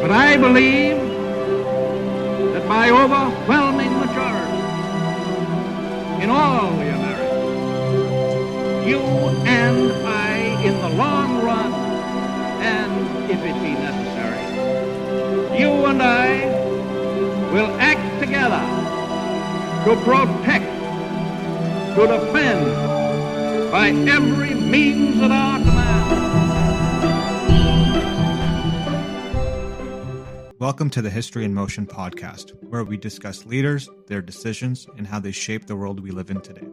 But I believe that by overwhelming majority in all the Americas, you and I, in the long run, and if it be necessary, you and I will act together to protect, to defend, by every means at our command. Welcome to the History in Motion podcast, where we discuss leaders, their decisions, and how they shape the world we live in today.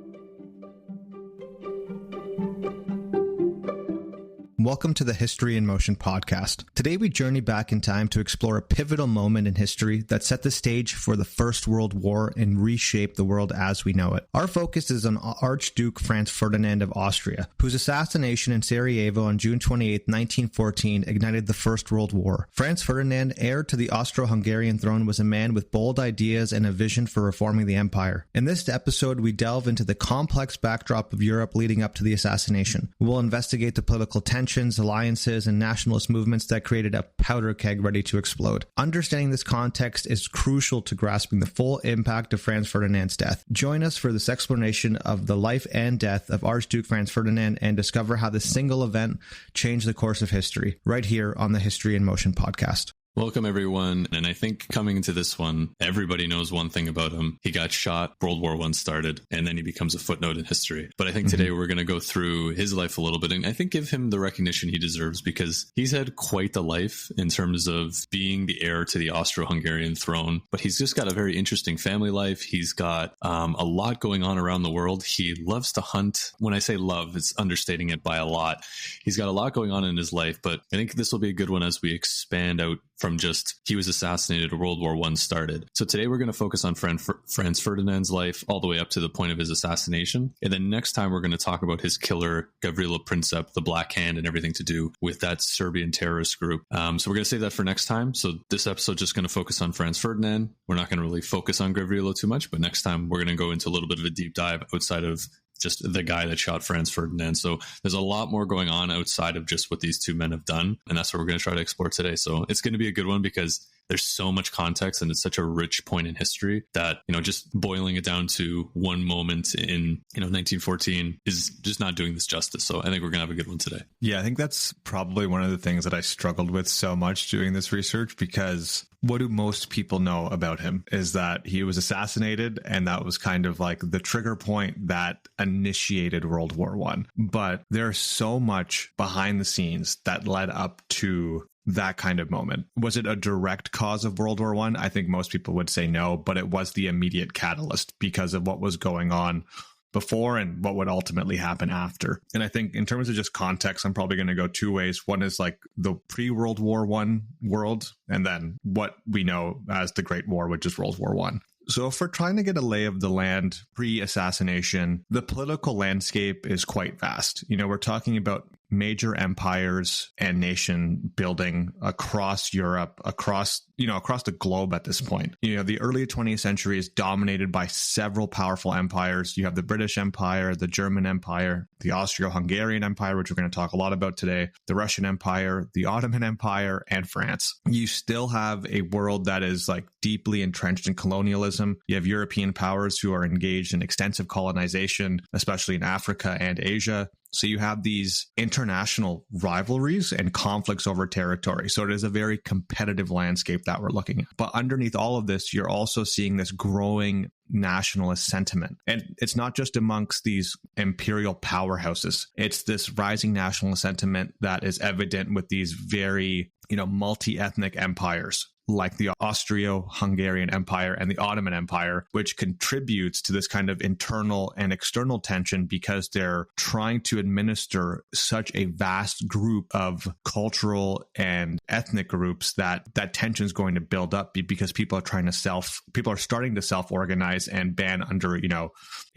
Welcome to the History in Motion podcast. Today we journey back in time to explore a pivotal moment in history that set the stage for the First World War and reshaped the world as we know it. Our focus is on Archduke Franz Ferdinand of Austria, whose assassination in Sarajevo on June 28, 1914 ignited the First World War. Franz Ferdinand, heir to the Austro-Hungarian throne, was a man with bold ideas and a vision for reforming the empire. In this episode, we delve into the complex backdrop of Europe leading up to the assassination. We will investigate the political tensions, alliances, and nationalist movements that created a powder keg ready to explode. Understanding this context is crucial to grasping the full impact of Franz Ferdinand's death. Join us for this explanation of the life and death of Archduke Franz Ferdinand and discover how this single event changed the course of history, right here on the History in Motion podcast. Welcome, everyone. And I think coming into this one, everybody knows one thing about him. He got shot, World War I started, and then he becomes a footnote in history. But I think today we're going to go through his life a little bit and I think give him the recognition he deserves, because he's had quite the life in terms of being the heir to the Austro-Hungarian throne. But he's just got a very interesting family life. He's got a lot going on around the world. He loves to hunt. When I say love, it's understating it by a lot. He's got a lot going on in his life, but I think this will be a good one as we expand out from just he was assassinated, World War I started. So today we're going to focus on Franz Ferdinand's life all the way up to the point of his assassination. And then next time we're going to talk about his killer, Gavrilo Princip, the Black Hand, and everything to do with that Serbian terrorist group. So we're going to save that for next time. So this episode just going to focus on Franz Ferdinand. We're not going to really focus on Gavrilo too much, but next time we're going to go into a little bit of a deep dive outside of just the guy that shot Franz Ferdinand. So there's a lot more going on outside of just what these two men have done. And that's what we're going to try to explore today. So it's going to be a good one because there's so much context and it's such a rich point in history that, just boiling it down to one moment in, 1914 is just not doing this justice. So I think we're going to have a good one today. Yeah, I think that's probably one of the things that I struggled with so much doing this research, because what do most people know about him is that he was assassinated, and that was kind of like the trigger point that initiated World War I. But there's so much behind the scenes that led up to that kind of moment. Was it a direct cause of World War I? I think most people would say no, but it was the immediate catalyst because of what was going on before and what would ultimately happen after. And I think in terms of just context, I'm probably going to go two ways. One is like the pre-World War I world, and then what we know as the Great War, which is World War I. So if we're trying to get a lay of the land pre-assassination, the political landscape is quite vast. We're talking about major empires and nation building across Europe, across the globe at this point. The early 20th century is dominated by several powerful empires. You have the British Empire, the German Empire, the Austro-Hungarian Empire, which we're going to talk a lot about today, the Russian Empire, the Ottoman Empire, and France. You still have a world that is like deeply entrenched in colonialism. You have European powers who are engaged in extensive colonization, especially in Africa and Asia. So you have these international rivalries and conflicts over territory. So it is a very competitive landscape that we're looking at. But underneath all of this, you're also seeing this growing nationalist sentiment. And it's not just amongst these imperial powerhouses. It's this rising nationalist sentiment that is evident with these very, multi-ethnic empires like the Austro-Hungarian Empire and the Ottoman Empire, which contributes to this kind of internal and external tension because they're trying to administer such a vast group of cultural and ethnic groups that tension is going to build up because people are starting to self-organize and band under,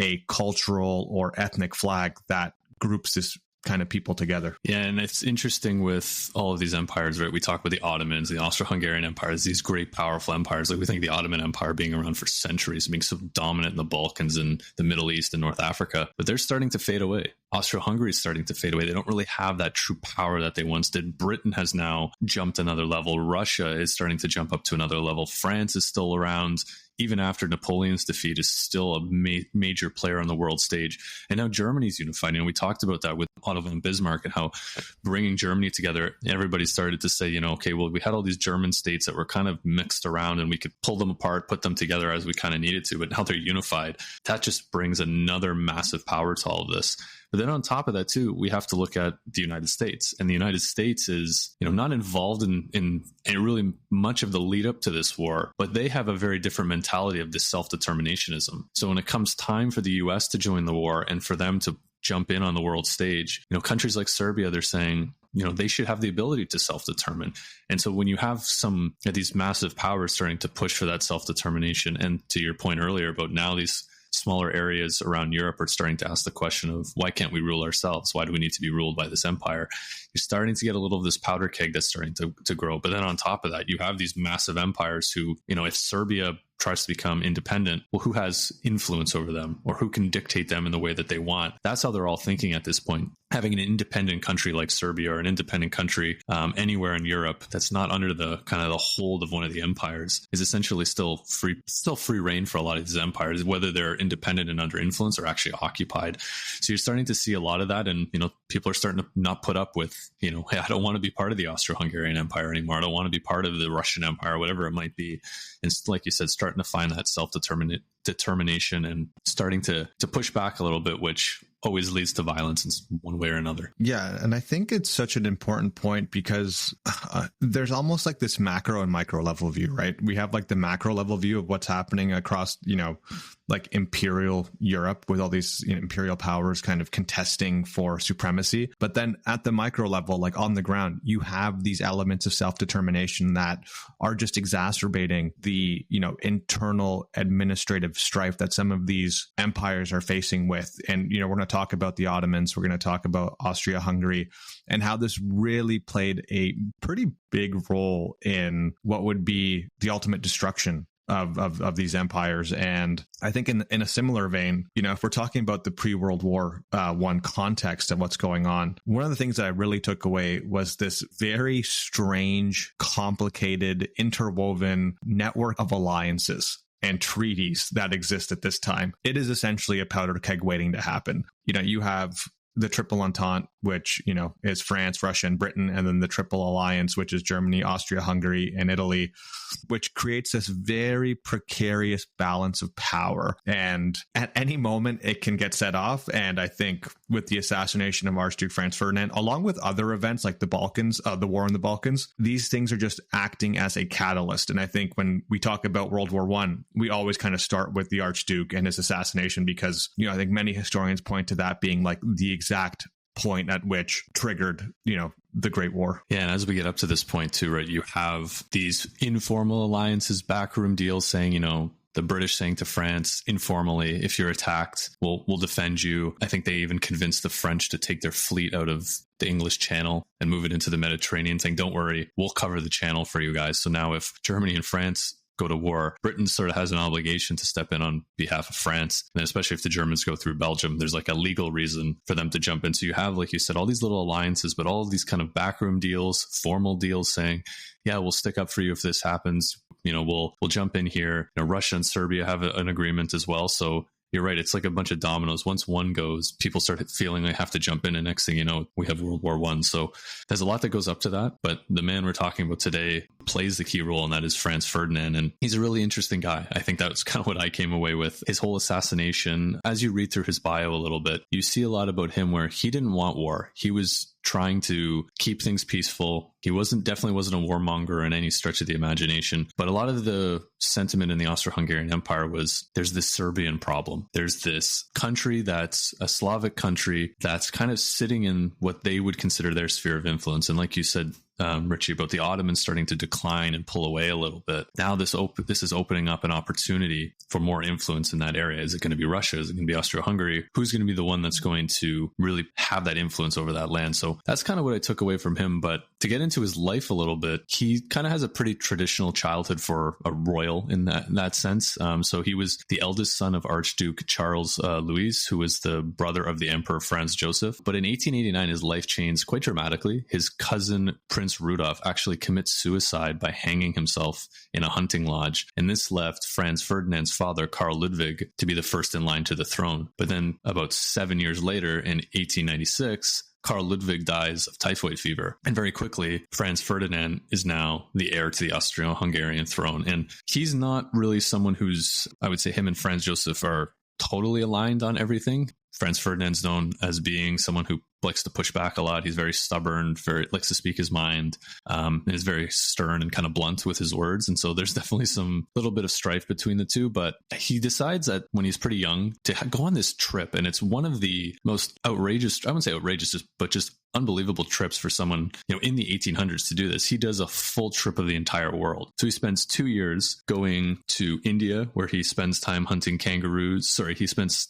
a cultural or ethnic flag that groups this kind of people together. Yeah, and it's interesting with all of these empires, right? We talk about the Ottomans, the Austro-Hungarian empires, these great, powerful empires. Like we think the Ottoman Empire being around for centuries, being so dominant in the Balkans and the Middle East and North Africa, but they're starting to fade away. Austro-Hungary is starting to fade away. They don't really have that true power that they once did. Britain has now jumped another level. Russia is starting to jump up to another level. France is still around. Even after Napoleon's defeat, is still a major player on the world stage. And now Germany's unified. We talked about that with Otto von Bismarck and how bringing Germany together, everybody started to say, okay, well, we had all these German states that were kind of mixed around and we could pull them apart, put them together as we kind of needed to, but now they're unified. That just brings another massive power to all of this. But then on top of that, too, we have to look at the United States. And the United States is, not involved in really much of the lead up to this war, but they have a very different mentality of this self-determinationism. So when it comes time for the US to join the war and for them to jump in on the world stage, countries like Serbia, they're saying, they should have the ability to self-determine. And so when you have some of these massive powers starting to push for that self-determination, and to your point earlier about now these smaller areas around Europe are starting to ask the question of why can't we rule ourselves? Why do we need to be ruled by this empire? You're starting to get a little of this powder keg that's starting to grow. But then on top of that, you have these massive empires who, if Serbia tries to become independent, well, who has influence over them or who can dictate them in the way that they want? That's how they're all thinking at this point. Having an independent country like Serbia or an independent country anywhere in Europe that's not under the kind of the hold of one of the empires is essentially still free reign for a lot of these empires, whether they're independent and under influence or actually occupied. So you're starting to see a lot of that. And, people are starting to not put up with, hey, I don't want to be part of the Austro-Hungarian Empire anymore. I don't want to be part of the Russian Empire, whatever it might be. And like you said, starting to find that self-determination and starting to push back a little bit, which always leads to violence in one way or another. Yeah. And I think it's such an important point because there's almost like this macro and micro level view, right? We have like the macro level view of what's happening across, like imperial Europe with all these imperial powers kind of contesting for supremacy. But then at the micro level, like on the ground, you have these elements of self-determination that are just exacerbating the, internal administrative strife that some of these empires are facing with. And, we're going to talk about the Ottomans, we're going to talk about Austria-Hungary and how this really played a pretty big role in what would be the ultimate destruction of these empires. And I think in a similar vein, if we're talking about the pre-World War I context of what's going on, one of the things that I really took away was this very strange, complicated, interwoven network of alliances and treaties that exist at this time. It is essentially a powder keg waiting to happen. You have the Triple Entente, which, is France, Russia, and Britain, and then the Triple Alliance, which is Germany, Austria, Hungary, and Italy, which creates this very precarious balance of power. And at any moment, it can get set off. And I think with the assassination of Archduke Franz Ferdinand, along with other events like the Balkans, the war in the Balkans, these things are just acting as a catalyst. And I think when we talk about World War I, we always kind of start with the Archduke and his assassination because, I think many historians point to that being like the exact point at which triggered, the Great War. Yeah, and as we get up to this point too, right, you have these informal alliances, backroom deals saying, the British saying to France informally, if you're attacked, we'll defend you. I think they even convinced the French to take their fleet out of the English Channel and move it into the Mediterranean, saying, don't worry, we'll cover the channel for you guys. So now if Germany and France go to war, Britain sort of has an obligation to step in on behalf of France. And especially if the Germans go through Belgium, there's like a legal reason for them to jump in. So you have, like you said, all these little alliances, but all of these kind of backroom deals, formal deals saying, yeah, we'll stick up for you if this happens. We'll jump in here. Russia and Serbia have an agreement as well. So you're right. It's like a bunch of dominoes. Once one goes, people start feeling they have to jump in. And next thing you know, we have World War I. So there's a lot that goes up to that. But the man we're talking about today plays the key role, and that is Franz Ferdinand. And he's a really interesting guy. I think that was kind of what I came away with. His whole assassination, as you read through his bio a little bit, you see a lot about him where he didn't want war. He was trying to keep things peaceful. He definitely wasn't a warmonger in any stretch of the imagination. But a lot of the sentiment in the Austro-Hungarian Empire was there's this Serbian problem. There's this country that's a Slavic country that's kind of sitting in what they would consider their sphere of influence. And like you said, Richie, about the Ottomans starting to decline and pull away a little bit. Now this is opening up an opportunity for more influence in that area. Is it going to be Russia? Is it going to be Austria-Hungary? Who's going to be the one that's going to really have that influence over that land? So that's kind of what I took away from him. But to get into his life a little bit, he kind of has a pretty traditional childhood for a royal royal in that sense. So he was the eldest son of Archduke Charles Louis, who was the brother of the Emperor Franz Joseph. But in 1889, his life changed quite dramatically. His cousin, Prince Rudolf, actually commits suicide by hanging himself in a hunting lodge. And this left Franz Ferdinand's father, Karl Ludwig, to be the first in line to the throne. But then about 7 years later, in 1896, Karl Ludwig dies of typhoid fever. And very quickly, Franz Ferdinand is now the heir to the Austro-Hungarian throne. And he's not really someone who's, I would say him and Franz Joseph are totally aligned on everything. Franz Ferdinand's known as being someone who likes to push back a lot. He's very stubborn, very likes to speak his mind, and is very stern and kind of blunt with his words. And so there's definitely some little bit of strife between the two. But he decides that when he's pretty young to go on this trip, and it's one of the most outrageous, I wouldn't say outrageous, but just unbelievable trips for someone, in the 1800s to do this. He does a full trip of the entire world. So he spends 2 years going to India, where he spends time hunting kangaroos. Sorry,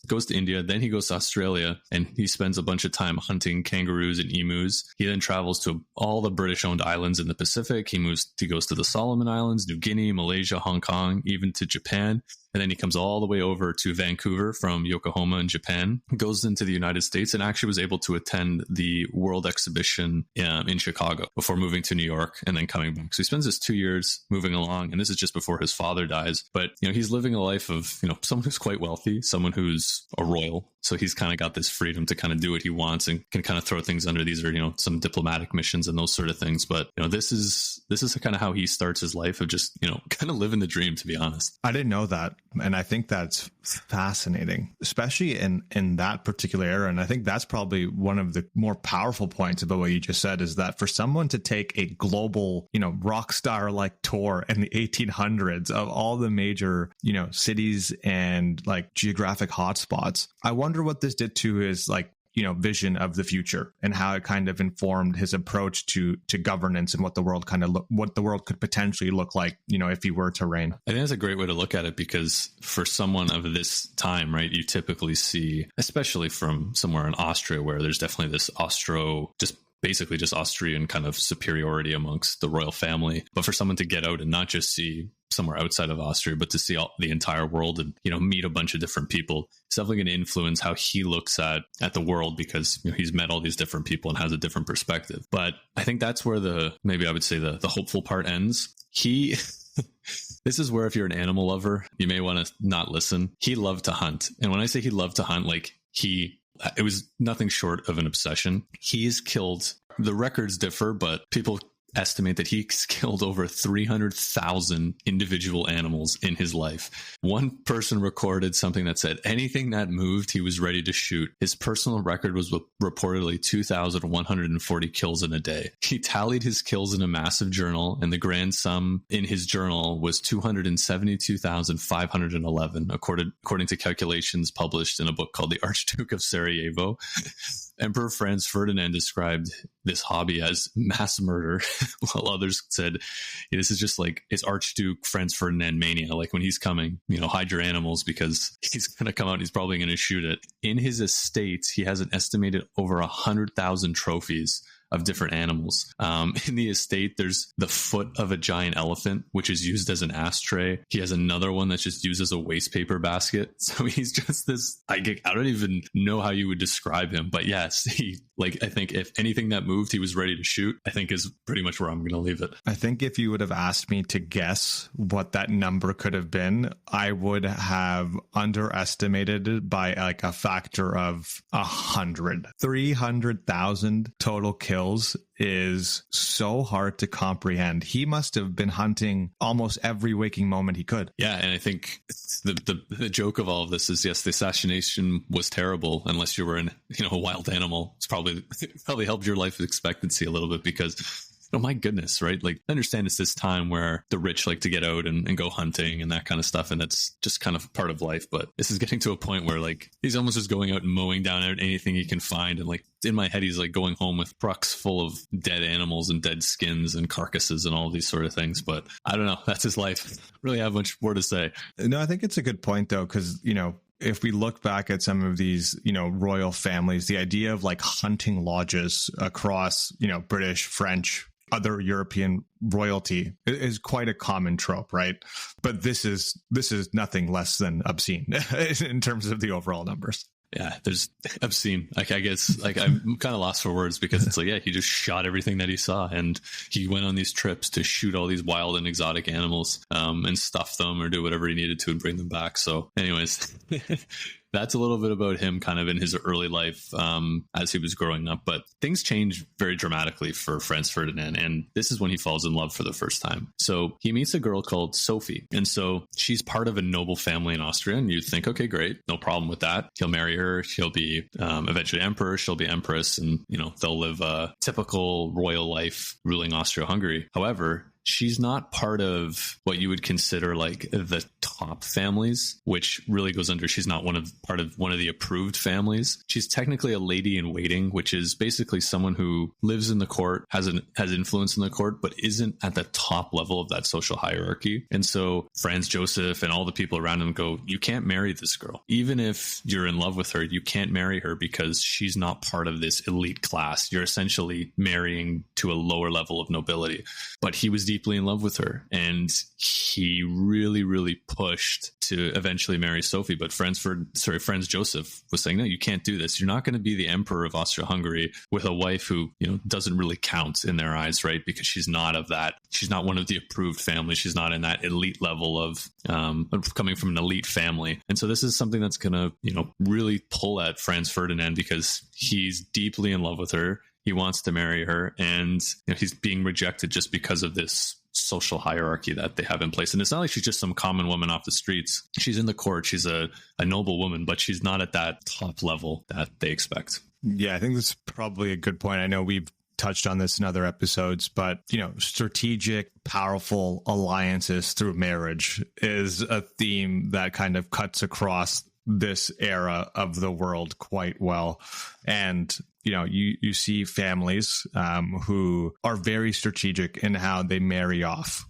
goes to India, then he goes to Australia, and he spends a bunch of time hunting kangaroos and emus. He then travels to all the British-owned islands in the Pacific. He goes to the Solomon Islands, New Guinea, Malaysia, Hong Kong, even to Japan. And then he comes all the way over to Vancouver from Yokohama in Japan, goes into the United States, and actually was able to attend the World Exhibition in Chicago before moving to New York and then coming back. So he spends his 2 years moving along, and this is just before his father dies. But, he's living a life of, someone who's quite wealthy, someone who's a royal. So he's kind of got this freedom to kind of do what he wants and can kind of throw things under. These are, some diplomatic missions and those sort of things. But, this is kind of how he starts his life of just, kind of living the dream, to be honest. I didn't know that. And I think that's fascinating, especially in that particular era. And I think that's probably one of the more powerful points about what you just said, is that for someone to take a global, rock star like tour in the 1800s of all the major, cities and like geographic hotspots, I wonder what this did to his vision of the future and how it kind of informed his approach to governance and what the world what the world could potentially look like, if he were to reign. I think that's a great way to look at it, because for someone of this time, right, you typically see, especially from somewhere in Austria, where there's definitely this basically just Austrian kind of superiority amongst the royal family. But for someone to get out and not just see somewhere outside of Austria, but to see the entire world and, meet a bunch of different people, it's definitely going to influence how he looks at the world, because he's met all these different people and has a different perspective. But I think that's where maybe I would say the hopeful part ends. This is where, if you're an animal lover, you may want to not listen. He loved to hunt. And when I say he loved to hunt, it was nothing short of an obsession. He's killed, the records differ, but people estimate that he's killed over 300,000 individual animals in his life. One person recorded something that said anything that moved, he was ready to shoot. His personal record was reportedly 2,140 kills in a day. He tallied his kills in a massive journal, and the grand sum in his journal was 272,511, according to calculations published in a book called The Archduke of Sarajevo. Emperor Franz Ferdinand described this hobby as mass murder, while others said, this is just like his Archduke Franz Ferdinand mania. Like when he's coming, hide your animals, because he's going to come out and he's probably going to shoot it. In his estate, he has an estimated over 100,000 trophies of different animals. In the estate, there's the foot of a giant elephant, which is used as an ashtray. He has another one that's just used as a waste paper basket. So he's just this, I don't even know how you would describe him, but yes, I think if anything that moved, he was ready to shoot, I think is pretty much where I'm going to leave it. I think if you would have asked me to guess what that number could have been, I would have underestimated it by a factor of 100. 300,000 total kills is so hard to comprehend. He must have been hunting almost every waking moment he could. Yeah, and I think the joke of all of this is, yes, the assassination was terrible unless you were a wild animal. It's probably helped your life expectancy a little bit, because my goodness, right? I understand it's this time where the rich like to get out and go hunting and that kind of stuff, and that's just kind of part of life. But this is getting to a point where he's almost just going out and mowing down anything he can find, and in my head he's going home with trucks full of dead animals and dead skins and carcasses and all these sort of things. But I don't know, that's his life. Really have much more to say. No, I think it's a good point though, because if we look back at some of these, royal families, the idea of hunting lodges across, British, French, other European royalty is quite a common trope, right? But this is nothing less than obscene in terms of the overall numbers. Yeah, there's obscene. Like, I guess, like, I'm kind of lost for words because it's like, yeah, he just shot everything that he saw, and he went on these trips to shoot all these wild and exotic animals, and stuff them or do whatever he needed to and bring them back. So anyways, that's a little bit about him kind of in his early life, as he was growing up. But things change very dramatically for Franz Ferdinand, and this is when he falls in love for the first time. So he meets a girl called Sophie, and so she's part of a noble family in Austria, and you'd think, okay, great, no problem with that. He'll marry her. She'll be eventually emperor. She'll be empress, and they'll live a typical royal life ruling Austria-Hungary. However, she's not part of what you would consider like the top families, which really goes under, she's not part of one of the approved families. She's technically a lady in waiting, which is basically someone who lives in the court, has influence in the court, but isn't at the top level of that social hierarchy. And so Franz Joseph and all the people around him go, you can't marry this girl. Even if you're in love with her, you can't marry her because she's not part of this elite class. You're essentially marrying to a lower level of nobility. But he was deeply in love with her, and he really, really pushed to eventually marry Sophie. But Franz Joseph was saying, no, you can't do this. You're not going to be the emperor of Austria-Hungary with a wife who, doesn't really count in their eyes, right? Because she's not one of the approved family. She's not in that elite level of coming from an elite family. And so this is something that's going to, really pull at Franz Ferdinand because he's deeply in love with her. He wants to marry her, and he's being rejected just because of this social hierarchy that they have in place. And it's not like she's just some common woman off the streets. She's in the court. She's a noble woman, but she's not at that top level that they expect. Yeah, I think that's probably a good point. I know we've touched on this in other episodes, but, strategic, powerful alliances through marriage is a theme that kind of cuts across this era of the world quite well. And you see families who are very strategic in how they marry off,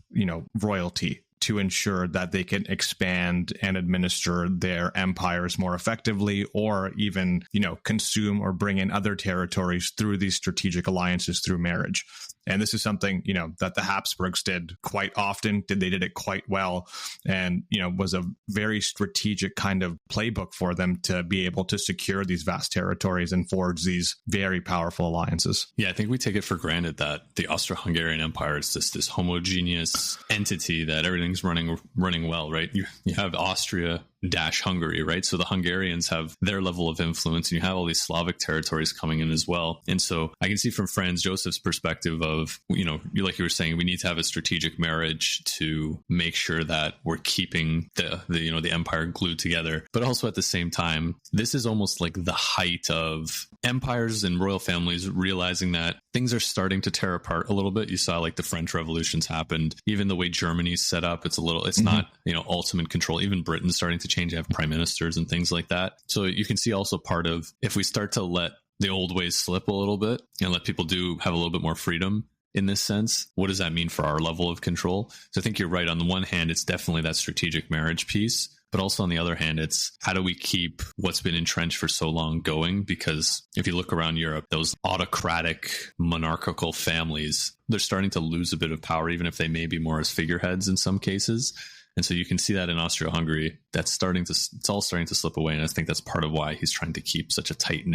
royalty to ensure that they can expand and administer their empires more effectively, or even, consume or bring in other territories through these strategic alliances through marriage. And this is something, that the Habsburgs did quite often. They did it quite well, and, was a very strategic kind of playbook for them to be able to secure these vast territories and forge these very powerful alliances. Yeah, I think we take it for granted that the Austro-Hungarian Empire is just this homogeneous entity that everything's running well, right? You have Austria-Hungary, right? So the Hungarians have their level of influence, and you have all these Slavic territories coming in as well. And so I can see from Franz Joseph's perspective of, like you were saying, we need to have a strategic marriage to make sure that we're keeping the empire glued together. But also at the same time, this is almost like the height of empires and royal families realizing that things are starting to tear apart a little bit. You saw like the French revolutions happened, even the way Germany's set up, it's not, ultimate control. Even Britain's starting to change, have prime ministers and things like that. So you can see also part of, if we start to let the old ways slip a little bit and let people have a little bit more freedom in this sense, what does that mean for our level of control? So I think you're right. On the one hand, it's definitely that strategic marriage piece. But also on the other hand, it's how do we keep what's been entrenched for so long going? Because if you look around Europe, those autocratic monarchical families, they're starting to lose a bit of power, even if they may be more as figureheads in some cases. And so you can see that in Austria-Hungary, it's all starting to slip away. And I think that's part of why he's trying to keep such a tight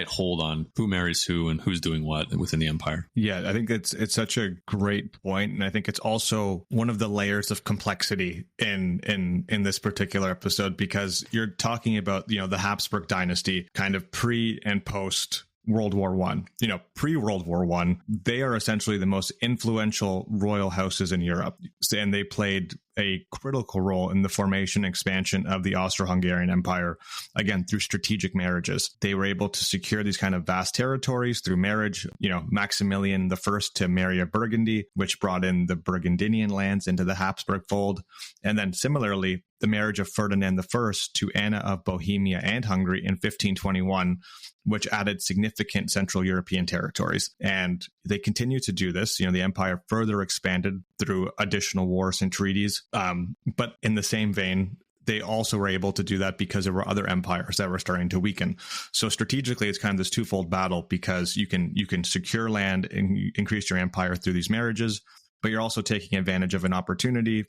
hold on who marries who and who's doing what within the empire. Yeah, I think it's such a great point. And I think it's also one of the layers of complexity in this particular episode, because you're talking about, the Habsburg dynasty kind of pre and post World War One. Pre-World War One, they are essentially the most influential royal houses in Europe, and they played a critical role in the formation and expansion of the Austro-Hungarian Empire, again, through strategic marriages. They were able to secure these kind of vast territories through marriage. Maximilian I to marry a Burgundy, which brought in the Burgundian lands into the Habsburg fold. And then similarly, the marriage of Ferdinand I to Anna of Bohemia and Hungary in 1521, which added significant Central European territories. And they continue to do this. The empire further expanded through additional wars and treaties. But in the same vein, they also were able to do that because there were other empires that were starting to weaken. So strategically, it's kind of this twofold battle, because you can secure land and increase your empire through these marriages, but you're also taking advantage of an opportunity,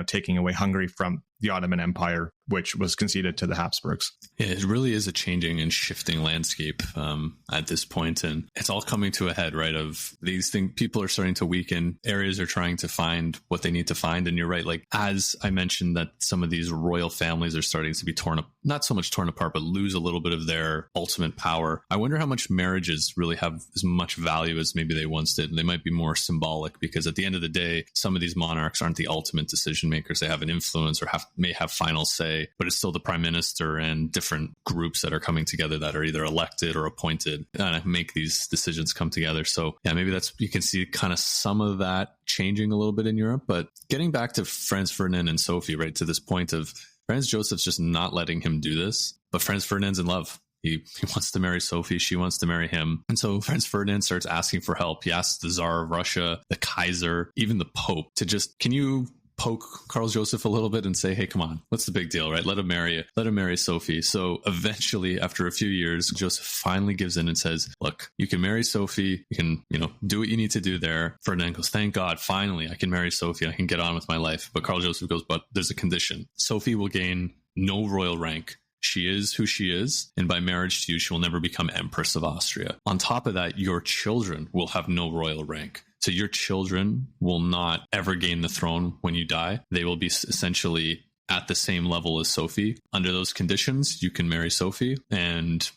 taking away Hungary from the Ottoman Empire, which was conceded to the Habsburgs. Yeah, it really is a changing and shifting landscape at this point, and it's all coming to a head, right? Of these things, people are starting to weaken. Areas are trying to find what they need to find, and you're right. Like, as I mentioned, that some of these royal families are starting to be torn up, not so much torn apart, but lose a little bit of their ultimate power. I wonder how much marriages really have as much value as maybe they once did. And they might be more symbolic, because at the end of the day, some of these monarchs aren't the ultimate decision makers. They have an influence or may have final say, but it's still the prime minister and different groups that are coming together that are either elected or appointed and make these decisions come together. So yeah, maybe you can see kind of some of that changing a little bit in Europe. But getting back to Franz Ferdinand and Sophie, right, to this point of Franz Joseph's just not letting him do this, but Franz Ferdinand's in love. He wants to marry Sophie. She wants to marry him. And so Franz Ferdinand starts asking for help. He asks the Tsar of Russia, the Kaiser, even the Pope to can you poke Karl Joseph a little bit and say, hey, come on, what's the big deal, right? Let him marry Sophie. So eventually, after a few years, Joseph finally gives in and says, look, you can marry Sophie. You can, do what you need to do there. Ferdinand goes, thank God, finally, I can marry Sophie. I can get on with my life. But Karl Joseph goes, but there's a condition. Sophie will gain no royal rank. She is who she is, and by marriage to you, she will never become Empress of Austria. On top of that, your children will have no royal rank. So your children will not ever gain the throne when you die. They will be essentially at the same level as Sophie. Under those conditions, you can marry Sophie, and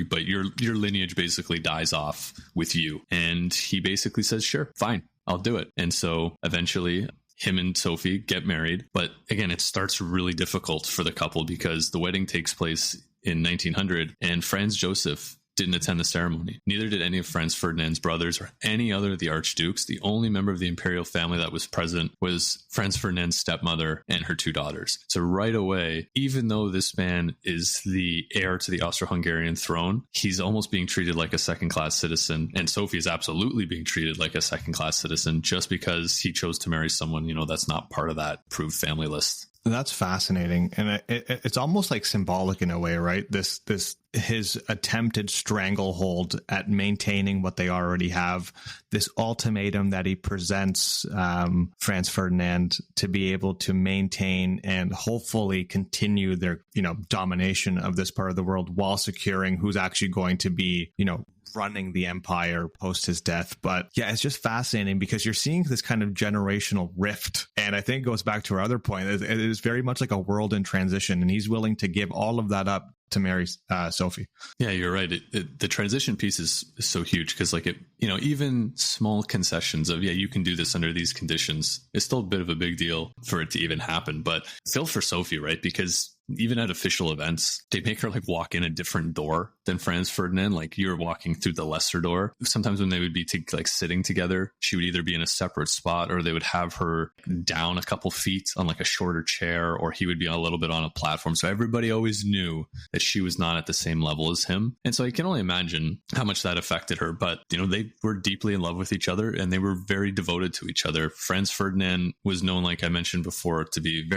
but your lineage basically dies off with you. And he basically says, sure, fine, I'll do it. And so eventually him and Sophie get married. But again, it starts really difficult for the couple, because the wedding takes place in 1900 and Franz Joseph didn't attend the ceremony. Neither did any of Franz Ferdinand's brothers or any other of the archdukes. The only member of the imperial family that was present was Franz Ferdinand's stepmother and her two daughters. So right away, even though this man is the heir to the Austro-Hungarian throne, he's almost being treated like a second-class citizen. And Sophie is absolutely being treated like a second-class citizen just because he chose to marry someone, that's not part of that approved family list. That's fascinating. And it's almost like symbolic in a way, right? His attempted stranglehold at maintaining what they already have, this ultimatum that he presents Franz Ferdinand to be able to maintain and hopefully continue their, domination of this part of the world while securing who's actually going to be, running the empire post his death. But yeah, it's just fascinating because you're seeing this kind of generational rift. And I think it goes back to our other point. It is very much like a world in transition, and he's willing to give all of that up to marry Sophie. Yeah, you're right. The transition piece is so huge because even small concessions of, you can do this under these conditions, it's still a bit of a big deal for it to even happen. But still for Sophie, right? Because even at official events, they make her walk in a different door than Franz Ferdinand. You're walking through the lesser door. Sometimes when they would be sitting together, she would either be in a separate spot or they would have her down a couple feet on a shorter chair, or he would be a little bit on a platform. So everybody always knew that she was not at the same level as him. And so I can only imagine how much that affected her. But, they were deeply in love with each other and they were very devoted to each other. Franz Ferdinand was known, like I mentioned before, to be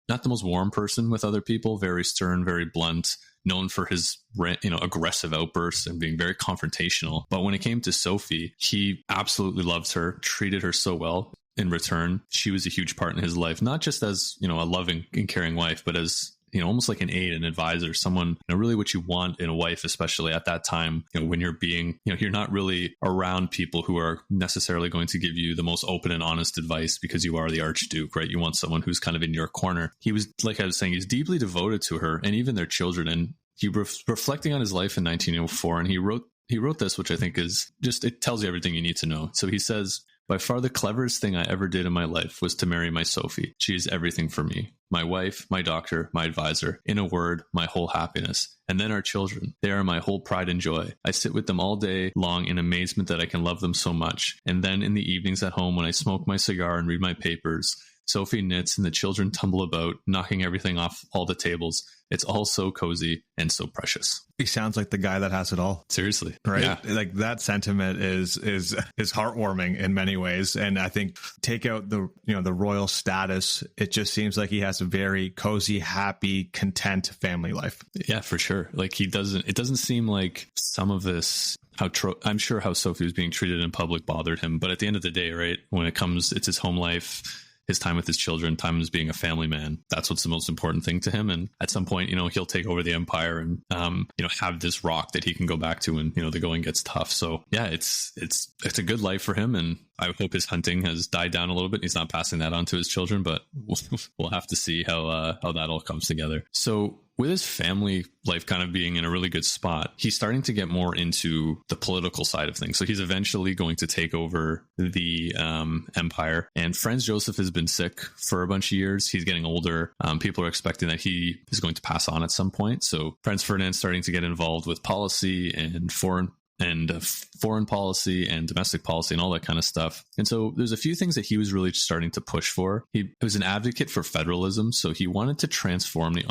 not the most warm person with other people, very stern, very blunt, known for his, aggressive outbursts and being very confrontational. But when it came to Sophie, he absolutely loved her, treated her so well. In return, she was a huge part in his life, not just as, a loving and caring wife, but as, almost like an aide, an advisor, someone, really what you want in a wife, especially at that time, when you're being, you're not really around people who are necessarily going to give you the most open and honest advice because you are the Archduke, right? You want someone who's kind of in your corner. He was, like I was saying, he's deeply devoted to her and even their children. And he reflecting on his life in 1904, and he wrote this, which I think is just, it tells you everything you need to know. So he says, by far the cleverest thing I ever did in my life was to marry my Sophie. She is everything for me. My wife, my doctor, my advisor. In a word, my whole happiness. And then our children. They are my whole pride and joy. I sit with them all day long in amazement that I can love them so much. And then in the evenings at home when I smoke my cigar and read my papers, Sophie knits and the children tumble about, knocking everything off all the tables. It's all so cozy and so precious. He sounds like the guy that has it all. Seriously. Right? Yeah. Like that sentiment is heartwarming in many ways. And I think take out the royal status, it just seems like he has a very cozy, happy, content family life. Yeah, for sure. Like it doesn't seem like some of this, I'm sure how Sophie was being treated in public bothered him. But at the end of the day, right, when it comes, it's his home life, his time with his children, time as being a family man. That's what's the most important thing to him. And at some point, he'll take over the empire and, have this rock that he can go back to when, the going gets tough. So yeah, it's a good life for him. And I hope his hunting has died down a little bit. He's not passing that on to his children, but we'll have to see how that all comes together. So with his family life kind of being in a really good spot, he's starting to get more into the political side of things. So he's eventually going to take over the empire. And Franz Joseph has been sick for a bunch of years. He's getting older. People are expecting that he is going to pass on at some point. So Franz Ferdinand's starting to get involved with policy and foreign policy and domestic policy and all that kind of stuff. And so there's a few things that he was really starting to push for. He was an advocate for federalism. So he wanted to transform the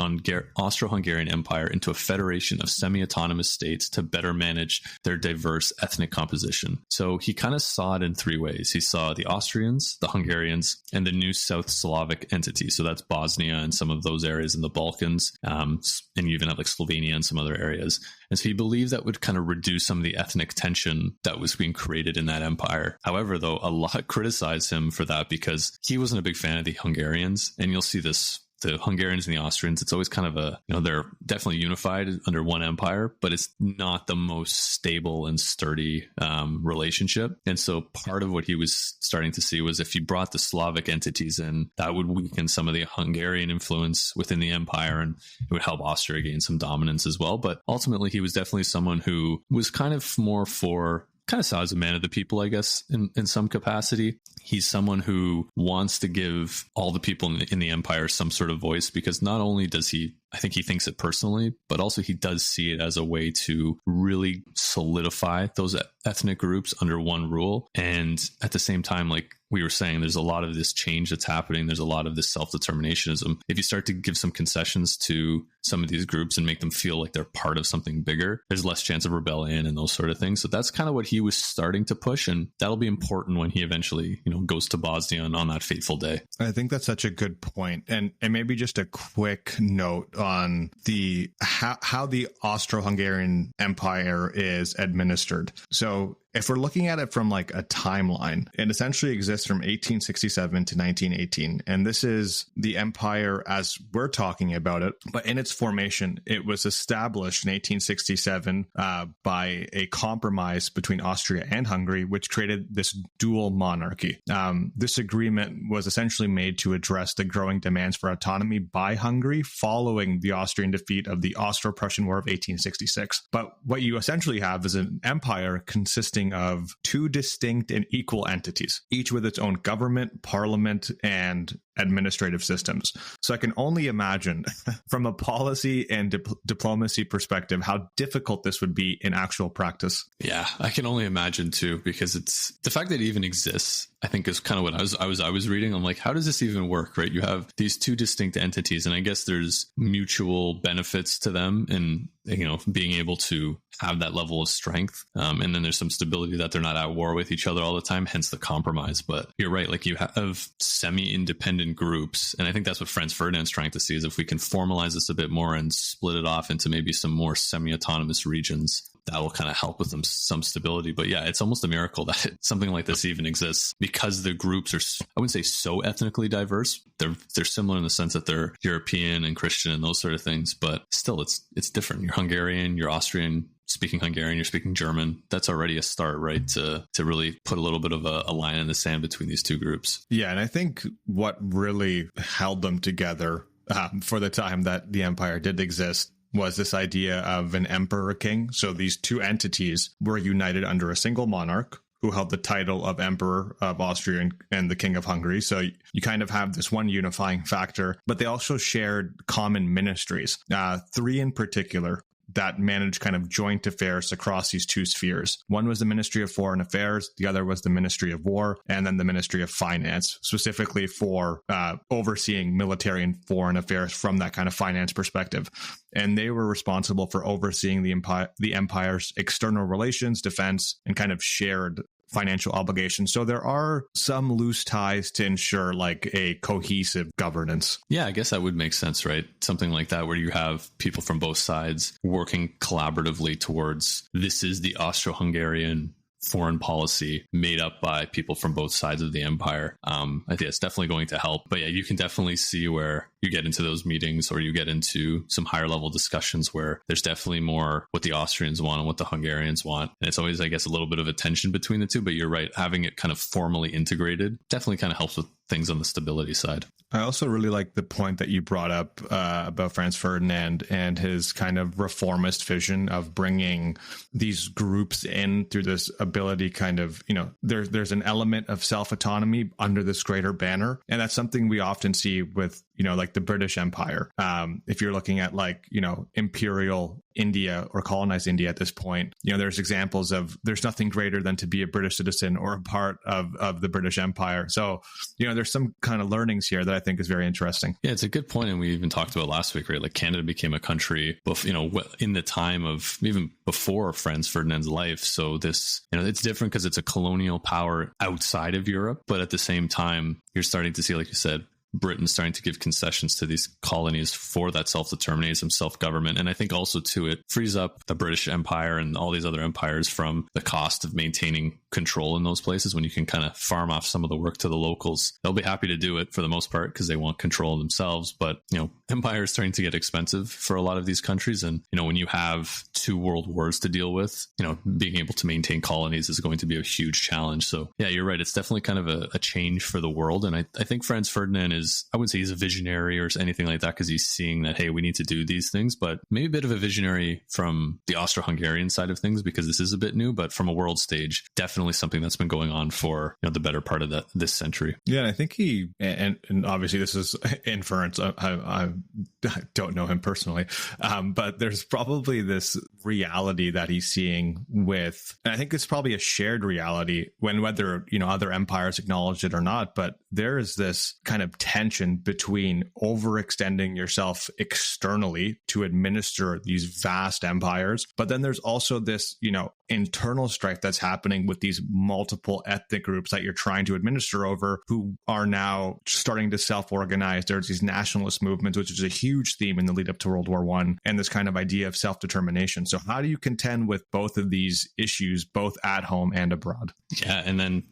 Austro-Hungarian Empire into a federation of semi-autonomous states to better manage their diverse ethnic composition. So he kind of saw it in three ways. He saw the Austrians, the Hungarians, and the new South Slavic entity. So that's Bosnia and some of those areas in the Balkans. And you even have like Slovenia and some other areas. And so he believed that would kind of reduce some of the ethnic tension that was being created in that empire. However, though, a lot criticized him for that because he wasn't a big fan of the Hungarians. And you'll see this, the Hungarians and the Austrians, it's always kind of they're definitely unified under one empire, but it's not the most stable and sturdy relationship. And so part of what he was starting to see was if you brought the Slavic entities in, that would weaken some of the Hungarian influence within the empire, and it would help Austria gain some dominance as well. But ultimately, he was definitely someone who was kind of more kind of saw as a man of the people, I guess, in some capacity. He's someone who wants to give all the people in the empire some sort of voice, because not only does I think he thinks it personally, but also he does see it as a way to really solidify those ethnic groups under one rule. And at the same time, like we were saying, there's a lot of this change that's happening. There's a lot of this self-determinationism. If you start to give some concessions to some of these groups and make them feel like they're part of something bigger, there's less chance of rebellion and those sort of things. So that's kind of what he was starting to push. And that'll be important when he eventually, goes to Bosnia on that fateful day. I think that's such a good point. And maybe just a quick note on the how the Austro-Hungarian Empire is administered. So if we're looking at it from like a timeline, it essentially exists from 1867 to 1918. And this is the empire as we're talking about it. But in its formation, it was established in 1867 by a compromise between Austria and Hungary, which created this dual monarchy. This agreement was essentially made to address the growing demands for autonomy by Hungary following the Austrian defeat of the Austro-Prussian War of 1866. But what you essentially have is an empire consisting of two distinct and equal entities, each with its own government, parliament, and administrative systems. So I can only imagine from a policy and diplomacy perspective how difficult this would be in actual practice. Yeah, I can only imagine too, because it's the fact that it even exists, I think is kind of what I was reading. I'm like, how does this even work, right? You have these two distinct entities, and I guess there's mutual benefits to them and, being able to have that level of strength. And then there's some stability that they're not at war with each other all the time, hence the compromise. But you're right, like you have semi-independent groups. And I think that's what Franz Ferdinand's trying to see, is if we can formalize this a bit more and split it off into maybe some more semi-autonomous regions, that will kind of help with some stability. But yeah, it's almost a miracle that something like this even exists, because the groups are, I wouldn't say so ethnically diverse. They're similar in the sense that they're European and Christian and those sort of things, but still it's different. You're Hungarian, you're Austrian, speaking Hungarian, you're speaking German. That's already a start, right? To really put a little bit of a line in the sand between these two groups. Yeah. And I think what really held them together for the time that the empire did exist was this idea of an emperor king. So these two entities were united under a single monarch who held the title of Emperor of Austria and the King of Hungary. So you kind of have this one unifying factor, but they also shared common ministries, three in particular. that managed kind of joint affairs across these two spheres. One was the Ministry of Foreign Affairs, the other was the Ministry of War, and then the Ministry of Finance, specifically for overseeing military and foreign affairs from that kind of finance perspective. And they were responsible for overseeing the empire's external relations, defense, and kind of shared financial obligations. So there are some loose ties to ensure like a cohesive governance. Yeah, I guess that would make sense, right? Something like that where you have people from both sides working collaboratively towards this is the Austro-Hungarian foreign policy made up by people from both sides of the empire. I think it's definitely going to help. But yeah, you can definitely see where you get into those meetings or you get into some higher level discussions where there's definitely more what the Austrians want and what the Hungarians want. And it's always, I guess, a little bit of a tension between the two. But you're right, having it kind of formally integrated definitely kind of helps with things on the stability side. I also really like the point that you brought up about Franz Ferdinand and his kind of reformist vision of bringing these groups in through this ability kind of, there's an element of self-autonomy under this greater banner. And that's something we often see with, like the British Empire. If you're looking at imperial India or colonized India at this point, there's examples of there's nothing greater than to be a British citizen or a part of the British Empire. So, there's some kind of learnings here that I think is very interesting. Yeah, it's a good point. And we even talked about last week, right? Like Canada became a country, in the time of even before Franz Ferdinand's life. So this, it's different because it's a colonial power outside of Europe. But at the same time, you're starting to see, like you said, Britain starting to give concessions to these colonies for that self-determination, self-government. And I think also too, it frees up the British Empire and all these other empires from the cost of maintaining control in those places. When you can kind of farm off some of the work to the locals, they'll be happy to do it for the most part because they want control themselves. But, empire is starting to get expensive for a lot of these countries. And, when you have 2 world wars to deal with, being able to maintain colonies is going to be a huge challenge. So yeah, you're right. It's definitely kind of a change for the world. And I think Franz Ferdinand I wouldn't say he's a visionary or anything like that because he's seeing that, hey, we need to do these things, but maybe a bit of a visionary from the Austro-Hungarian side of things because this is a bit new, but from a world stage, definitely something that's been going on for the better part of this century. Yeah, and I think he, and obviously this is inference, I don't know him personally, but there's probably this reality that he's seeing with, and I think it's probably a shared reality whether, other empires acknowledge it or not, but there is this kind of tension between overextending yourself externally to administer these vast empires. But then there's also this, internal strife that's happening with these multiple ethnic groups that you're trying to administer over who are now starting to self-organize. There's these nationalist movements, which is a huge theme in the lead up to World War I, and this kind of idea of self-determination. So how do you contend with both of these issues, both at home and abroad? Yeah. And then,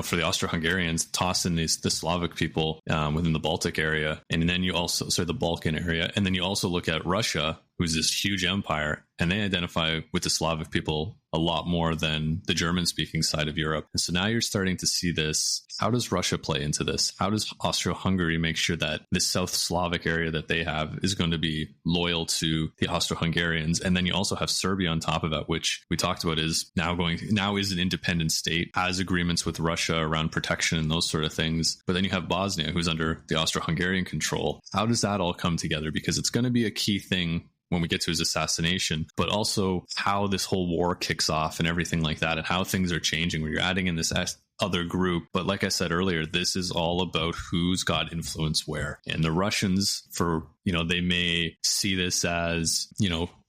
for the Austro-Hungarians, toss in the Slavic people within the Baltic area. And then you also, the Balkan area. And then you also look at Russia, who's this huge empire, and they identify with the Slavic people a lot more than the German-speaking side of Europe. And so now you're starting to see this. How does Russia play into this? How does Austro-Hungary make sure that this South Slavic area that they have is going to be loyal to the Austro-Hungarians? And then you also have Serbia on top of that, which we talked about is now is an independent state, has agreements with Russia around protection and those sort of things. But then you have Bosnia, who's under the Austro-Hungarian control. How does that all come together? Because it's going to be a key thing when we get to his assassination, but also how this whole war kicks off and everything like that, and how things are changing where you're adding in this other group. But like I said earlier, this is all about who's got influence where. And the Russians, they may see this as,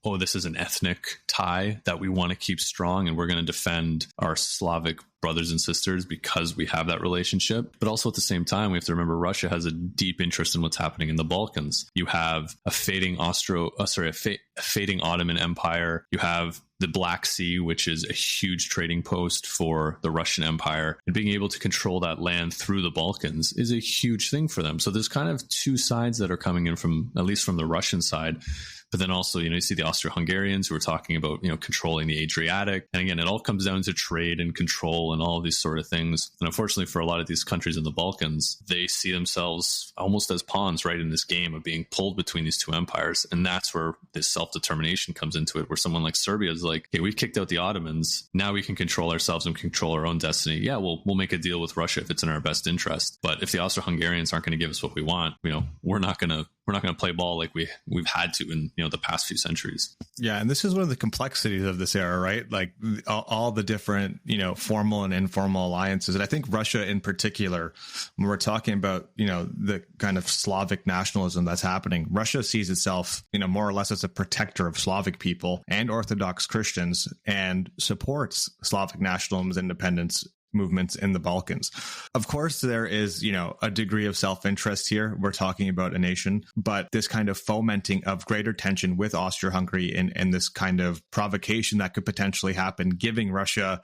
oh, this is an ethnic tie that we want to keep strong and we're going to defend our Slavic brothers and sisters because we have that relationship. But also at the same time, we have to remember Russia has a deep interest in what's happening in the Balkans. You have a fading Ottoman Empire. You have the Black Sea, which is a huge trading post for the Russian Empire. And being able to control that land through the Balkans is a huge thing for them. So there's kind of 2 sides that are coming in from, at least from the Russian side. But then also, you see the Austro-Hungarians who are talking about, controlling the Adriatic. And again, it all comes down to trade and control and all of these sort of things. And unfortunately, for a lot of these countries in the Balkans, they see themselves almost as pawns, right, in this game of being pulled between these 2 empires. And that's where this self-determination comes into it, where someone like Serbia is like, hey, we've kicked out the Ottomans. Now we can control ourselves and control our own destiny. Yeah, we'll make a deal with Russia if it's in our best interest. But if the Austro-Hungarians aren't going to give us what we want, we're not going we're not going to play ball like we've had to in, the past few centuries. Yeah, and this is one of the complexities of this era, right? Like all the different, formal and informal alliances. And I think Russia in particular, when we're talking about, the kind of Slavic nationalism that's happening, Russia sees itself, more or less as a protector of Slavic people and Orthodox Christians, and supports Slavic nationalism, independence movements in the Balkans. Of course, there is, a degree of self-interest here. We're talking about a nation, but this kind of fomenting of greater tension with Austria-Hungary and this kind of provocation that could potentially happen, giving Russia,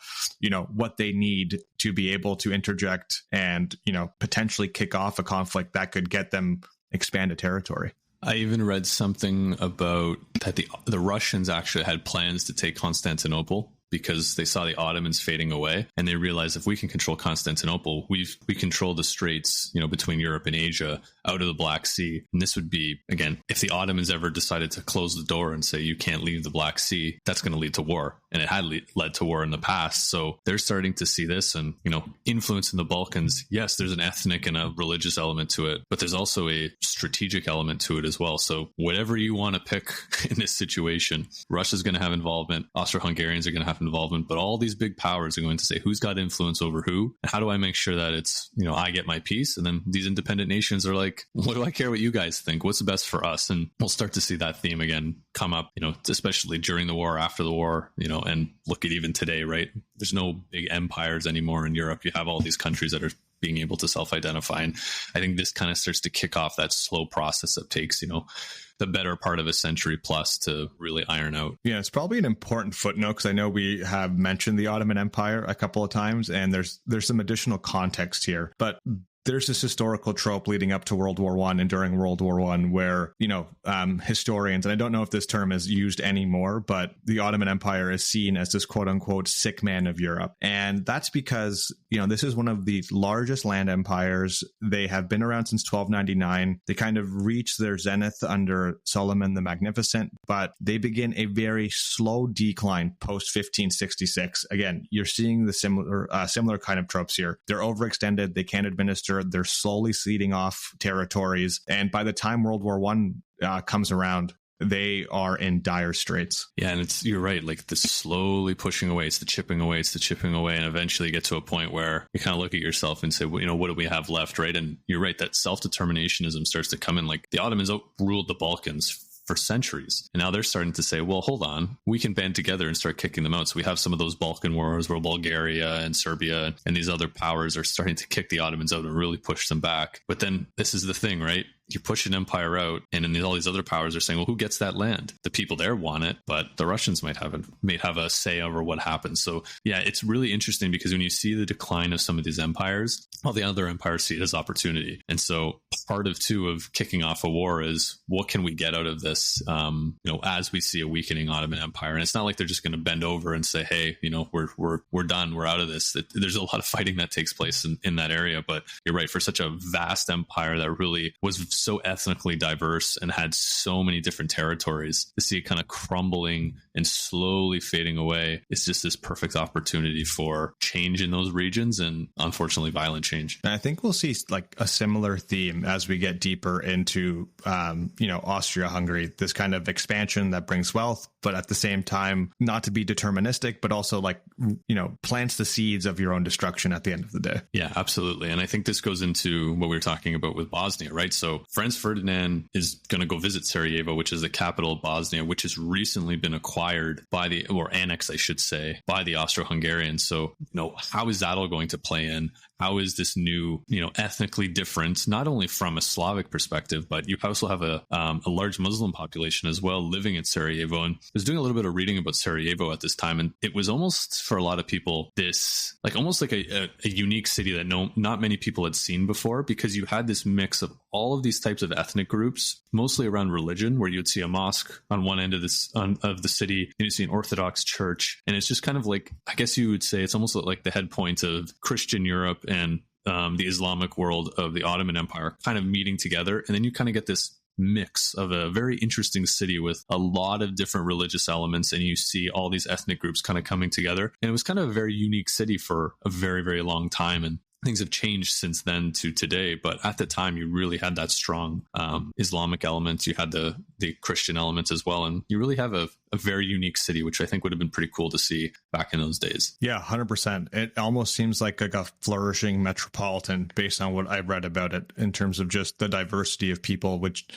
what they need to be able to interject and, potentially kick off a conflict that could get them expanded territory. I even read something about that the Russians actually had plans to take Constantinople, because they saw the Ottomans fading away, and they realized if we can control Constantinople, we control the straits, between Europe and Asia out of the Black Sea. And this would be, again, if the Ottomans ever decided to close the door and say you can't leave the Black Sea, that's going to lead to war. And it had led to war in the past. So they're starting to see this and, influence in the Balkans. Yes, there's an ethnic and a religious element to it, but there's also a strategic element to it as well. So whatever you want to pick in this situation, Russia's going to have involvement, Austro-Hungarians are going to have involvement, but all these big powers are going to say who's got influence over who, and how do I make sure that it's, I get my piece, and then these independent nations are like, what do I care what you guys think? What's the best for us? And we'll start to see that theme again come up, especially during the war, after the war, and look at even today, right? There's no big empires anymore in Europe. You have all these countries that are being able to self-identify, and I think this kind of starts to kick off that slow process that takes, the better part of a century plus to really iron out. Yeah, it's probably an important footnote because I know we have mentioned the Ottoman Empire a couple of times, and there's some additional context here. But there's this historical trope leading up to World War I and during World War I where, historians, and I don't know if this term is used anymore, but the Ottoman Empire is seen as this quote unquote sick man of Europe. And that's because, this is one of the largest land empires. They have been around since 1299. They kind of reach their zenith under Suleiman the Magnificent, but they begin a very slow decline post 1566. Again, you're seeing the similar kind of tropes here. They're overextended. They can't administer. They're slowly ceding off territories. And by the time World War I comes around, they are in dire straits. Yeah, and you're right, like the slowly pushing away, it's the chipping away, and eventually you get to a point where you kind of look at yourself and say, well, what do we have left, right? And you're right, that self-determinationism starts to come in. Like the Ottomans ruled the Balkans for centuries. And now they're starting to say, well, hold on, we can band together and start kicking them out. So we have some of those Balkan wars where Bulgaria and Serbia and these other powers are starting to kick the Ottomans out and really push them back. But then this is the thing, right? You push an empire out, and then all these other powers are saying, well, who gets that land? The people there want it, but the Russians might have a say over what happens. So yeah, it's really interesting because when you see the decline of some of these empires, all the other empires see it as opportunity. And so part of kicking off a war is what can we get out of this, as we see a weakening Ottoman Empire. And it's not like they're just going to bend over and say, hey, we're done, we're out of this. There's a lot of fighting that takes place in that area. But you're right, for such a vast empire that really was so ethnically diverse and had so many different territories, to see it kind of crumbling and slowly fading away, it's just this perfect opportunity for change in those regions, and unfortunately violent change. And I think we'll see like a similar theme as we get deeper into Austria-Hungary, this kind of expansion that brings wealth, but at the same time not to be deterministic, but also plants the seeds of your own destruction at the end of the day. Yeah, absolutely. And I think this goes into what we were talking about with Bosnia, right? So Franz Ferdinand is going to go visit Sarajevo, which is the capital of Bosnia, which has recently been acquired annexed, I should say, by the Austro-Hungarians. So, how is that all going to play in? How is this new, ethnically different, not only from a Slavic perspective, but you also have a large Muslim population as well living in Sarajevo. And I was doing a little bit of reading about Sarajevo at this time, and it was almost, for a lot of people, this almost like a unique city that not many people had seen before, because you had this mix of all of these types of ethnic groups, mostly around religion, where you'd see a mosque on one end of the city, and you'd see an Orthodox church. And it's just kind of like, I guess you would say it's almost like the head point of Christian Europe and the Islamic world of the Ottoman Empire kind of meeting together. And then you kind of get this mix of a very interesting city with a lot of different religious elements, and you see all these ethnic groups kind of coming together. And it was kind of a very unique city for a very, very long time. And things have changed since then to today. But at the time, you really had that strong Islamic elements. You had the Christian elements as well. And you really have a very unique city, which I think would have been pretty cool to see back in those days. Yeah, 100%. It almost seems like a flourishing metropolitan based on what I've read about it in terms of just the diversity of people, which,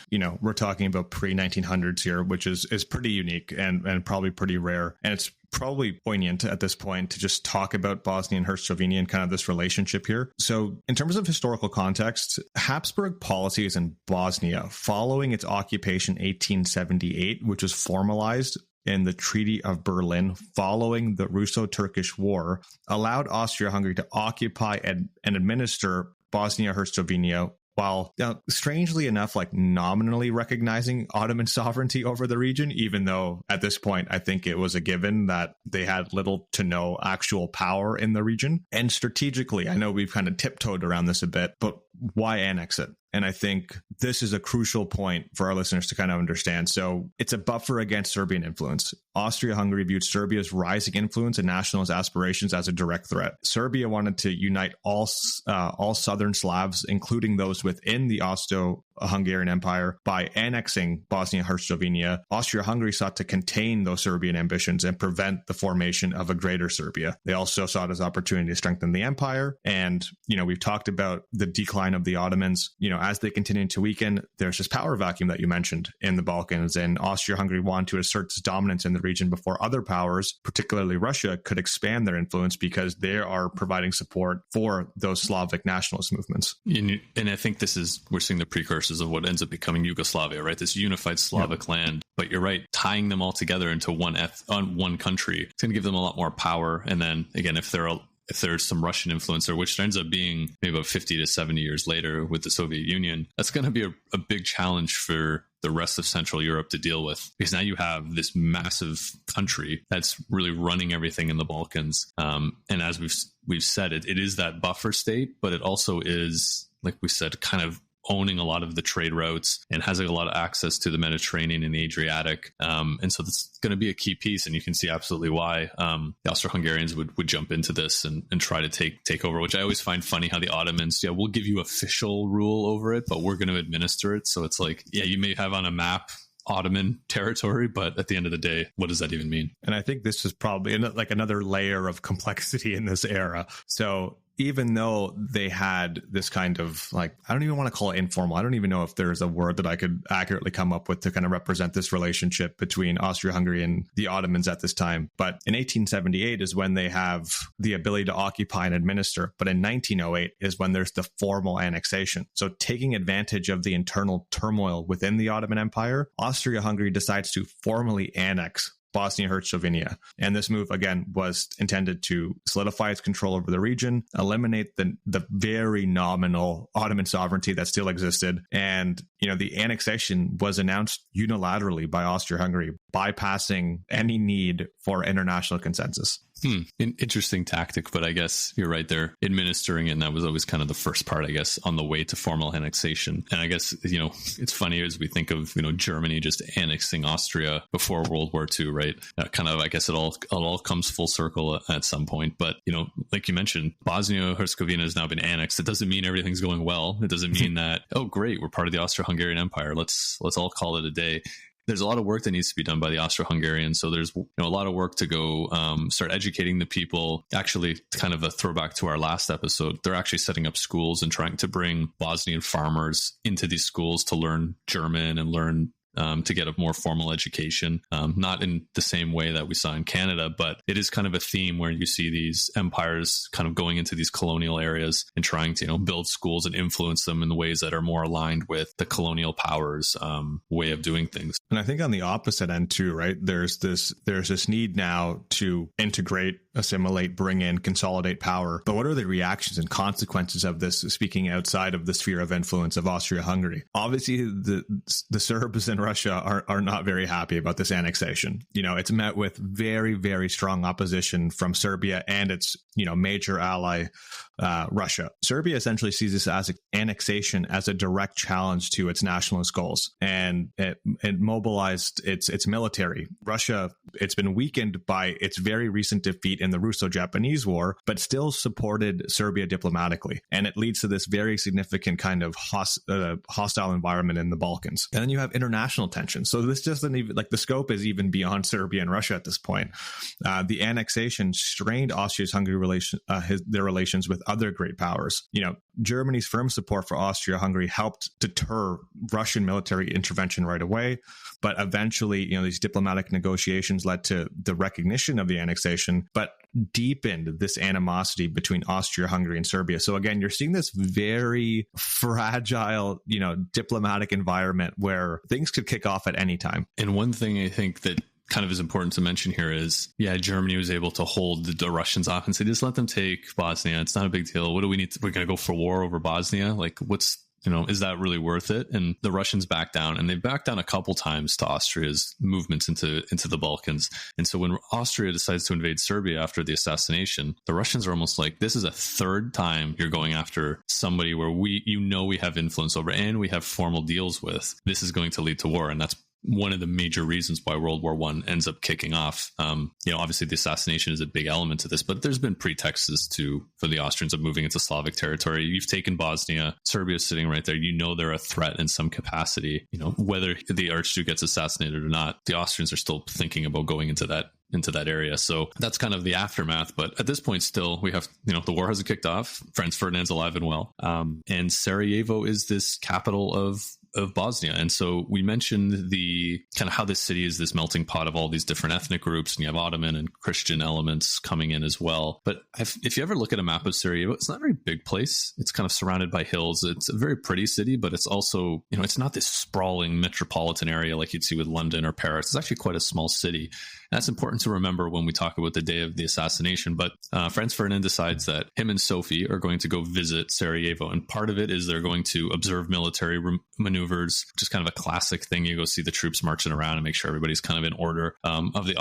we're talking about pre-1900s here, which is pretty unique and probably pretty rare. And it's probably poignant at this point to just talk about Bosnia and Herzegovina and kind of this relationship here. So in terms of historical context, Habsburg policies in Bosnia following its occupation 1878, which was formalized in the Treaty of Berlin following the Russo-Turkish War, allowed Austria-Hungary to occupy and administer Bosnia-Herzegovina while, strangely enough, like nominally recognizing Ottoman sovereignty over the region, even though at this point, I think it was a given that they had little to no actual power in the region. And strategically, I know we've kind of tiptoed around this a bit, but why annex it? And I think this is a crucial point for our listeners to kind of understand. So it's a buffer against Serbian influence. Austria-Hungary viewed Serbia's rising influence and nationalist aspirations as a direct threat. Serbia wanted to unite all southern Slavs, including those within the Austro-Hungarian Empire, by annexing Bosnia-Herzegovina. Austria-Hungary sought to contain those Serbian ambitions and prevent the formation of a greater Serbia. They also saw it as opportunity to strengthen the empire. And, we've talked about the decline of the Ottomans. As they continue to weaken, there's this power vacuum that you mentioned in the Balkans, and Austria-Hungary wanted to assert its dominance in the region before other powers, particularly Russia, could expand their influence because they are providing support for those Slavic nationalist movements. And I think we're seeing the precursors of what ends up becoming Yugoslavia, right? This unified Slavic land. But you're right, tying them all together into one country, it's going to give them a lot more power. And then again, if there's some Russian influence there, which ends up being maybe about 50 to 70 years later with the Soviet Union, that's going to be a big challenge for the rest of Central Europe to deal with, because now you have this massive country that's really running everything in the Balkans. And as we've said, it is that buffer state, but it also is, like we said, kind of owning a lot of the trade routes and has a lot of access to the Mediterranean and the Adriatic. And so that's going to be a key piece. And you can see absolutely why the Austro-Hungarians would jump into this and try to take over, which I always find funny how the Ottomans, we'll give you official rule over it, but we're going to administer it. So it's like, you may have on a map Ottoman territory, but at the end of the day, what does that even mean? And I think this is probably like another layer of complexity in this era. So even though they had this kind of I don't even want to call it informal. I don't even know if there's a word that I could accurately come up with to kind of represent this relationship between Austria-Hungary and the Ottomans at this time. But in 1878 is when they have the ability to occupy and administer. But in 1908 is when there's the formal annexation. So taking advantage of the internal turmoil within the Ottoman Empire, Austria-Hungary decides to formally annex Bosnia-Herzegovina. And this move, again, was intended to solidify its control over the region, eliminate the very nominal Ottoman sovereignty that still existed. And, the annexation was announced unilaterally by Austria-Hungary, bypassing any need for international consensus. Interesting tactic, but I guess you're right there. Administering it, and that was always kind of the first part, I guess, on the way to formal annexation. And I guess, it's funny as we think of, Germany just annexing Austria before World War II, right? Kind of, I guess it all comes full circle at some point. But, like you mentioned, Bosnia-Herzegovina has now been annexed. It doesn't mean everything's going well. It doesn't mean that, oh, great, we're part of the Austro-Hungarian Empire. Let's all call it a day. There's a lot of work that needs to be done by the Austro-Hungarians. So there's a lot of work to go start educating the people. Actually, kind of a throwback to our last episode, they're actually setting up schools and trying to bring Bosnian farmers into these schools to learn German and learn to get a more formal education, not in the same way that we saw in Canada, but it is kind of a theme where you see these empires kind of going into these colonial areas and trying to, build schools and influence them in the ways that are more aligned with the colonial powers' way of doing things. And I think on the opposite end too, right? There's this need now to integrate, assimilate, bring in, consolidate power. But what are the reactions and consequences of this, speaking outside of the sphere of influence of Austria-Hungary? Obviously, the Serbs in Russia are not very happy about this annexation. It's met with very, very strong opposition from Serbia and its, major ally, Russia. Serbia essentially sees this as annexation as a direct challenge to its nationalist goals, and it mobilized its military. Russia, it's been weakened by its very recent defeat participate in the Russo-Japanese War, but still supported Serbia diplomatically. And it leads to this very significant kind of hostile environment in the Balkans. And then you have international tension. So this doesn't even, like, the scope is even beyond Serbia and Russia at this point. The annexation strained Austria-Hungary their relations with other great powers. Germany's firm support for Austria-Hungary helped deter Russian military intervention right away. But eventually, these diplomatic negotiations led to the recognition of the annexation, but deepened this animosity between Austria-Hungary and Serbia. So again, you're seeing this very fragile, diplomatic environment where things could kick off at any time. And one thing I think that kind of is important to mention here is, Germany was able to hold the Russians off and say, just let them take Bosnia. It's not a big deal. What do we need? We're going to go for war over Bosnia? Like, is that really worth it? And the Russians backed down, and they backed down a couple times to Austria's movements into the Balkans. And so when Austria decides to invade Serbia after the assassination, the Russians are almost like, this is a third time you're going after somebody where we have influence over and we have formal deals with. This is going to lead to war. And that's one of the major reasons why World War I ends up kicking off. Obviously the assassination is a big element to this, but there's been pretexts for the Austrians of moving into Slavic territory. You've taken Bosnia, Serbia is sitting right there. They're a threat in some capacity. Whether the Archduke gets assassinated or not, the Austrians are still thinking about going into that area. So that's kind of the aftermath. But at this point, still, we have, the war hasn't kicked off. Franz Ferdinand's alive and well. And Sarajevo is this capital of Bosnia. And so we mentioned the kind of how this city is this melting pot of all these different ethnic groups, and you have Ottoman and Christian elements coming in as well. But if you ever look at a map of Sarajevo, it's not a very big place. It's kind of surrounded by hills. It's a very pretty city, but it's also, it's not this sprawling metropolitan area like you'd see with London or Paris. It's actually quite a small city. And that's important to remember when we talk about the day of the assassination. But Franz Ferdinand decides that him and Sophie are going to go visit Sarajevo. And part of it is they're going to observe military maneuvers, which is kind of a classic thing. You go see the troops marching around and make sure everybody's kind of in order, of the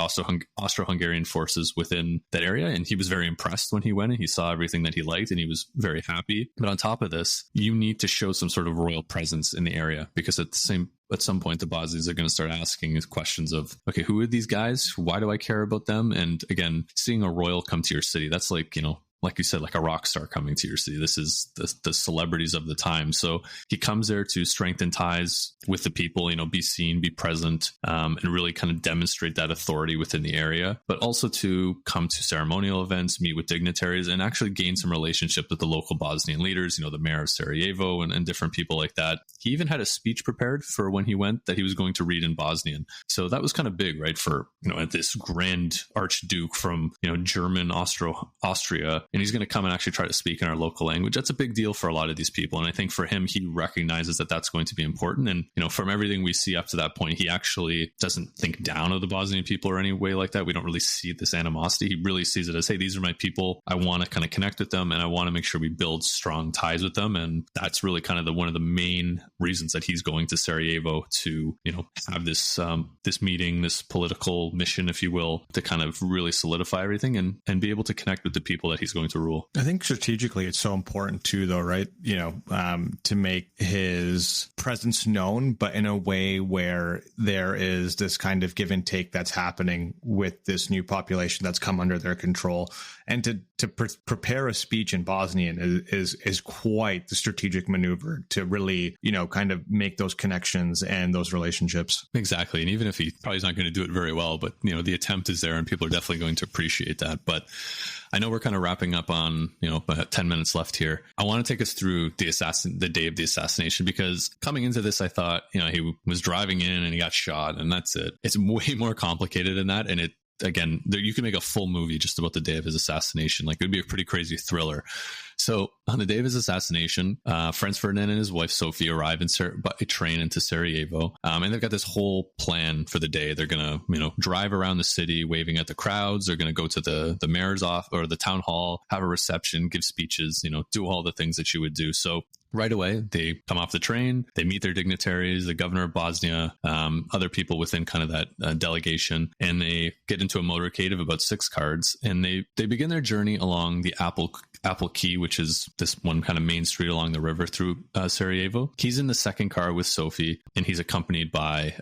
Austro-Hungarian forces within that area. And he was very impressed when he went and he saw everything that he liked and he was very happy. But on top of this, you need to show some sort of royal presence in the area, because at some point, the Bosnians are going to start asking questions of, okay, who are these guys? Why do I care about them? And again, seeing a royal come to your city, that's like, like you said, like a rock star coming to your city. This is the celebrities of the time. So he comes there to strengthen ties with the people, be seen, be present, and really kind of demonstrate that authority within the area, but also to come to ceremonial events, meet with dignitaries, and actually gain some relationship with the local Bosnian leaders, the mayor of Sarajevo and different people like that. He even had a speech prepared for when he went that he was going to read in Bosnian. So that was kind of big, right? For, this grand Archduke from, German Austria, and he's going to come and actually try to speak in our local language. That's a big deal for a lot of these people. And I think for him, he recognizes that that's going to be important. And, from everything we see up to that point, he actually doesn't think down of the Bosnian people or any way like that. We don't really see this animosity. He really sees it as, hey, these are my people. I want to kind of connect with them and I want to make sure we build strong ties with them. And that's really kind of one of the main reasons that he's going to Sarajevo to, have this meeting, this political mission, if you will, to kind of really solidify everything and be able to connect with the people that he's going to rule. I think strategically it's so important too, though, right? To make his presence known, but in a way where there is this kind of give and take that's happening with this new population that's come under their control. And to prepare a speech in Bosnian is quite the strategic maneuver to really, kind of make those connections and those relationships. Exactly. And even if he probably is not going to do it very well, but, the attempt is there and people are definitely going to appreciate that. But I know we're kind of wrapping up on, about 10 minutes left here. I want to take us through the day of the assassination, because coming into this, I thought, he was driving in and he got shot and that's it. It's way more complicated than that. And again, you can make a full movie just about the day of his assassination. Like, it would be a pretty crazy thriller. So on the day of his assassination, Franz Ferdinand and his wife Sophie arrive by train into Sarajevo, and they've got this whole plan for the day. They're gonna, drive around the city, waving at the crowds. They're gonna go to the mayor's office or the town hall, have a reception, give speeches, do all the things that you would do. So right away, they come off the train, they meet their dignitaries, the governor of Bosnia, other people within kind of that delegation, and they get into a motorcade of about 6 cars, and they begin their journey along the Apple Key, which is this one kind of main street along the river through Sarajevo. He's in the second car with Sophie, and he's accompanied by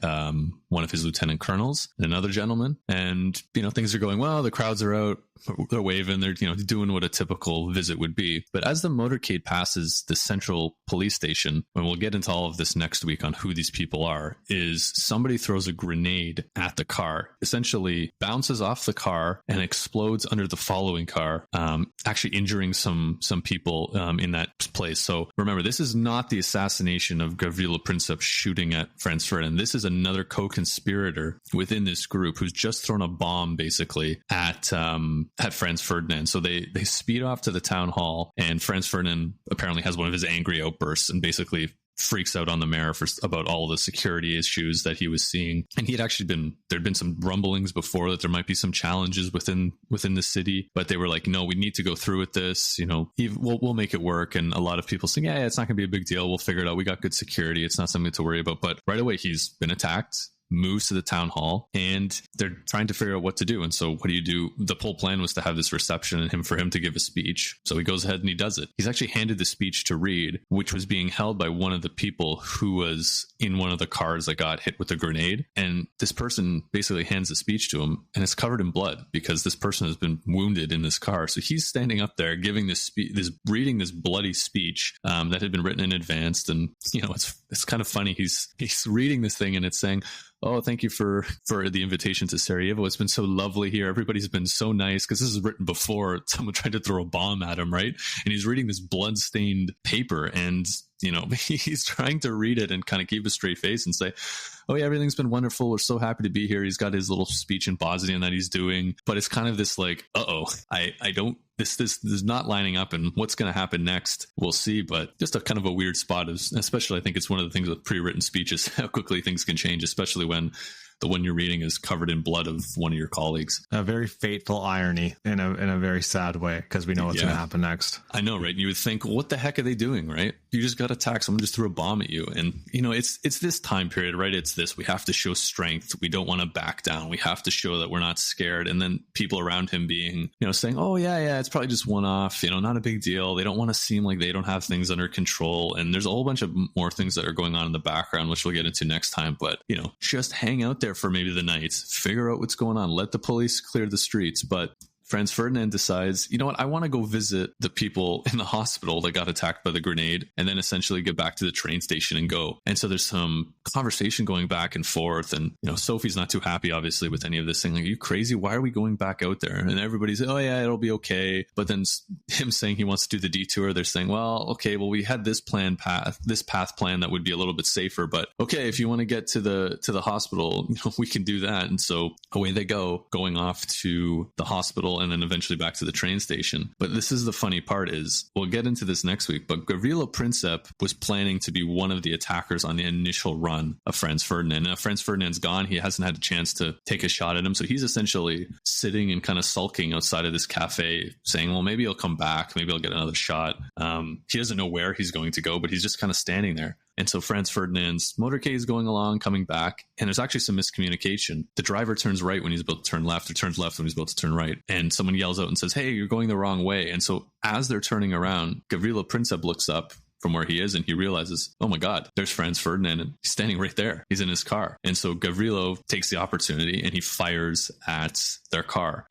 one of his lieutenant colonels and another gentleman. And, things are going well. The crowds are out. They're waving. They're, doing what a typical visit would be. But as the motorcade passes the central police station, and we'll get into all of this next week on who these people are, is somebody throws a grenade at the car, essentially bounces off the car and explodes under the following car, actually injuring some people in that place. So remember, this is not the assassination of Gavrilo Princip shooting at Franz Ferdinand. This is another co-conspirator within this group who's just thrown a bomb basically at Franz Ferdinand. So they speed off to the town hall, and Franz Ferdinand apparently has one of his angry outbursts and basically freaks out on the mayor about all the security issues that he was seeing. And there'd been some rumblings before that there might be some challenges within the city, but they were like, no, we need to go through with this. We'll make it work. And a lot of people saying, yeah, it's not gonna be a big deal. We'll figure it out. We got good security. It's not something to worry about. But right away, he's been attacked, moves to the town hall, and they're trying to figure out what to do. And so what do you do? The whole plan was to have this reception and for him to give a speech. So he goes ahead and he does it. He's actually handed the speech to read, which was being held by one of the people who was in one of the cars that got hit with a grenade. And this person basically hands the speech to him, and it's covered in blood because this person has been wounded in this car. So he's standing up there giving reading this bloody speech that had been written in advance. And it's kind of funny. He's reading this thing and it's saying, oh, thank you for the invitation to Sarajevo. It's been so lovely here. Everybody's been so nice, because this is written before someone tried to throw a bomb at him, right? And he's reading this blood-stained paper, and he's trying to read it and kind of keep a straight face and say, oh yeah, everything's been wonderful. We're so happy to be here. He's got his little speech in Bosnian that he's doing, but it's kind of this like, this is not lining up, and what's going to happen next, we'll see. But just a kind of a weird spot, especially I think it's one of the things with pre-written speeches, how quickly things can change, especially when the one you're reading is covered in blood of one of your colleagues. A very fateful irony in a very sad way, because we know what's going to happen next. I know, right? And you would think, well, what the heck are they doing, right? You just got attacked. Someone just threw a bomb at you. And, it's this time period, right? It's this. We have to show strength. We don't want to back down. We have to show that we're not scared. And then people around him being, saying, oh, yeah, it's probably just one-off, not a big deal. They don't want to seem like they don't have things under control. And there's a whole bunch of more things that are going on in the background, which we'll get into next time. But, just hang out there for maybe the night, figure out what's going on, let the police clear the streets. But Franz Ferdinand decides, you know what, I want to go visit the people in the hospital that got attacked by the grenade, and then essentially get back to the train station and go. And so there's some conversation going back and forth. And, Sophie's not too happy, obviously, with any of this thing. Like, are you crazy? Why are we going back out there? And everybody's, oh yeah, it'll be okay. But then him saying he wants to do the detour, they're saying, well, okay, well, we had this path plan that would be a little bit safer. But okay, if you want to get to the hospital, we can do that. And so away they go, going off to the hospital, and then eventually back to the train station. But this is the funny part, is we'll get into this next week, but Gavrilo Princip was planning to be one of the attackers on the initial run of Franz Ferdinand. And if Franz Ferdinand's gone, he hasn't had a chance to take a shot at him. So he's essentially sitting and kind of sulking outside of this cafe saying, well, maybe he'll come back. Maybe I'll get another shot. He doesn't know where he's going to go, but he's just kind of standing there. And so Franz Ferdinand's motorcade is going along, coming back, and there's actually some miscommunication. The driver turns right when he's about to turn left, or turns left when he's about to turn right. And someone yells out and says, hey, you're going the wrong way. And so as they're turning around, Gavrilo Princip looks up from where he is, and he realizes, oh my God, there's Franz Ferdinand, and he's standing right there. He's in his car. And so Gavrilo takes the opportunity and he fires at their car.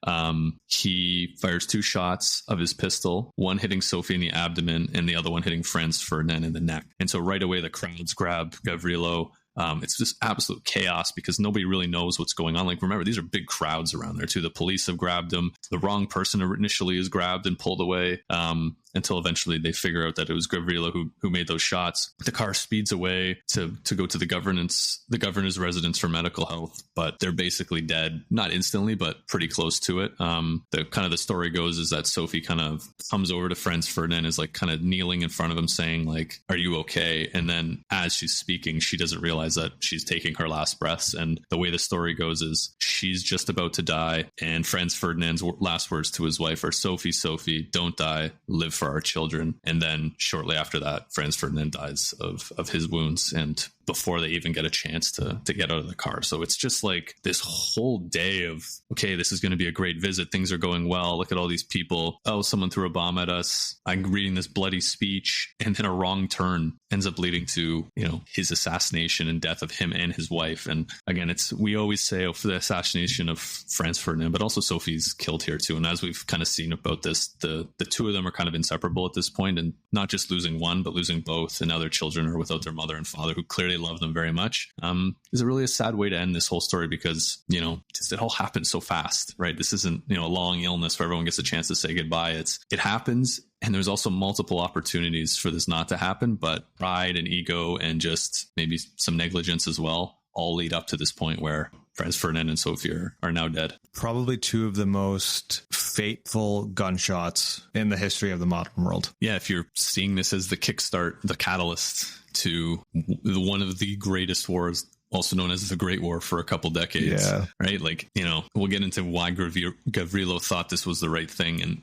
He fires 2 shots of his pistol, one hitting Sophie in the abdomen and the other one hitting Franz Ferdinand in the neck. And so right away, the crowds grab Gavrilo. It's just absolute chaos because nobody really knows what's going on. Like, remember, these are big crowds around there too. The police have grabbed him. The wrong person initially is grabbed and pulled away. Until eventually they figure out that it was Gavrilo who made those shots. The car speeds away to go to the governor's residence for medical health, but they're basically dead. Not instantly, but pretty close to it. The story goes is that Sophie kind of comes over to Franz Ferdinand, is like kind of kneeling in front of him saying like, are you okay? And then as she's speaking, she doesn't realize that she's taking her last breaths. And the way the story goes is she's just about to die. And Franz Ferdinand's last words to his wife are, Sophie, Sophie, don't die, live forever. for our children. And then shortly after that, Franz Ferdinand dies of his wounds, and before they even get a chance to get out of the car. So it's just like this whole day of, okay, this is going to be a great visit. Things are going well. Look at all these people. Oh, someone threw a bomb at us. I'm reading this bloody speech. And then a wrong turn ends up leading to, his assassination and death of him and his wife. And again, we always say, for the assassination of Franz Ferdinand, but also Sophie's killed here too. And as we've kind of seen about this, the two of them are kind of inseparable at this point, and not just losing one, but losing both. And now their children are without their mother and father, who clearly love them very much. Is really a sad way to end this whole story, because, just it all happened so fast, right? This isn't, a long illness where everyone gets a chance to say goodbye. It happens. And there's also multiple opportunities for this not to happen, but pride and ego and just maybe some negligence as well all lead up to this point where Franz Ferdinand and Sophie are now dead. Probably two of the most fateful gunshots in the history of the modern world. Yeah, if you're seeing this as the kickstart, the catalyst to one of the greatest wars, also known as the Great War, for a couple decades, right? Like, we'll get into why Gavrilo thought this was the right thing. And,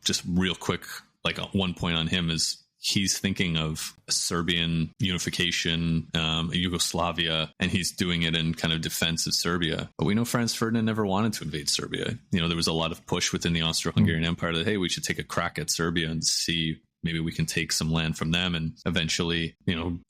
just real quick, like one point on him is he's thinking of a Serbian unification, Yugoslavia, and he's doing it in kind of defense of Serbia. But we know Franz Ferdinand never wanted to invade Serbia. There was a lot of push within the Austro-Hungarian Empire that, hey, we should take a crack at Serbia and see maybe we can take some land from them and eventually,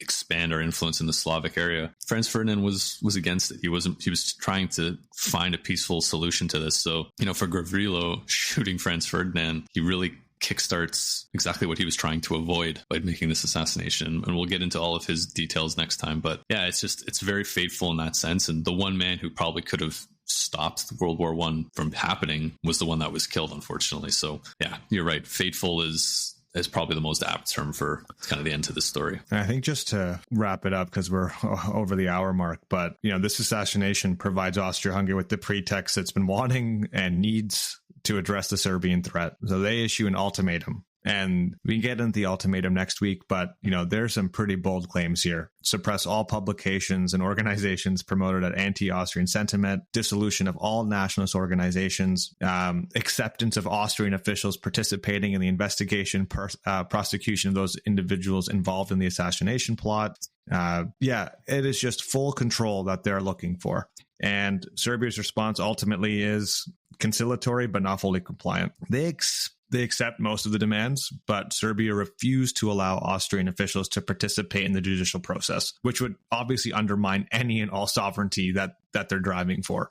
expand our influence in the Slavic area. Franz Ferdinand was against it. He was trying to find a peaceful solution to this. So, for Gavrilo shooting Franz Ferdinand, he really kickstarts exactly what he was trying to avoid by making this assassination. And we'll get into all of his details next time. But yeah, it's very fateful in that sense. And the one man who probably could have stopped World War I from happening was the one that was killed, unfortunately. So yeah, you're right. Fateful is probably the most apt term for kind of the end to this story. And I think just to wrap it up, because we're over the hour mark, but this assassination provides Austria-Hungary with the pretext it's been wanting and needs to address the Serbian threat. So they issue an ultimatum. And we can get into the ultimatum next week, but, there's some pretty bold claims here. Suppress all publications and organizations promoted at anti-Austrian sentiment, dissolution of all nationalist organizations, acceptance of Austrian officials participating in the investigation, prosecution of those individuals involved in the assassination plot. It is just full control that they're looking for. And Serbia's response ultimately is conciliatory, but not fully compliant. They accept most of the demands, but Serbia refused to allow Austrian officials to participate in the judicial process, which would obviously undermine any and all sovereignty that they're driving for.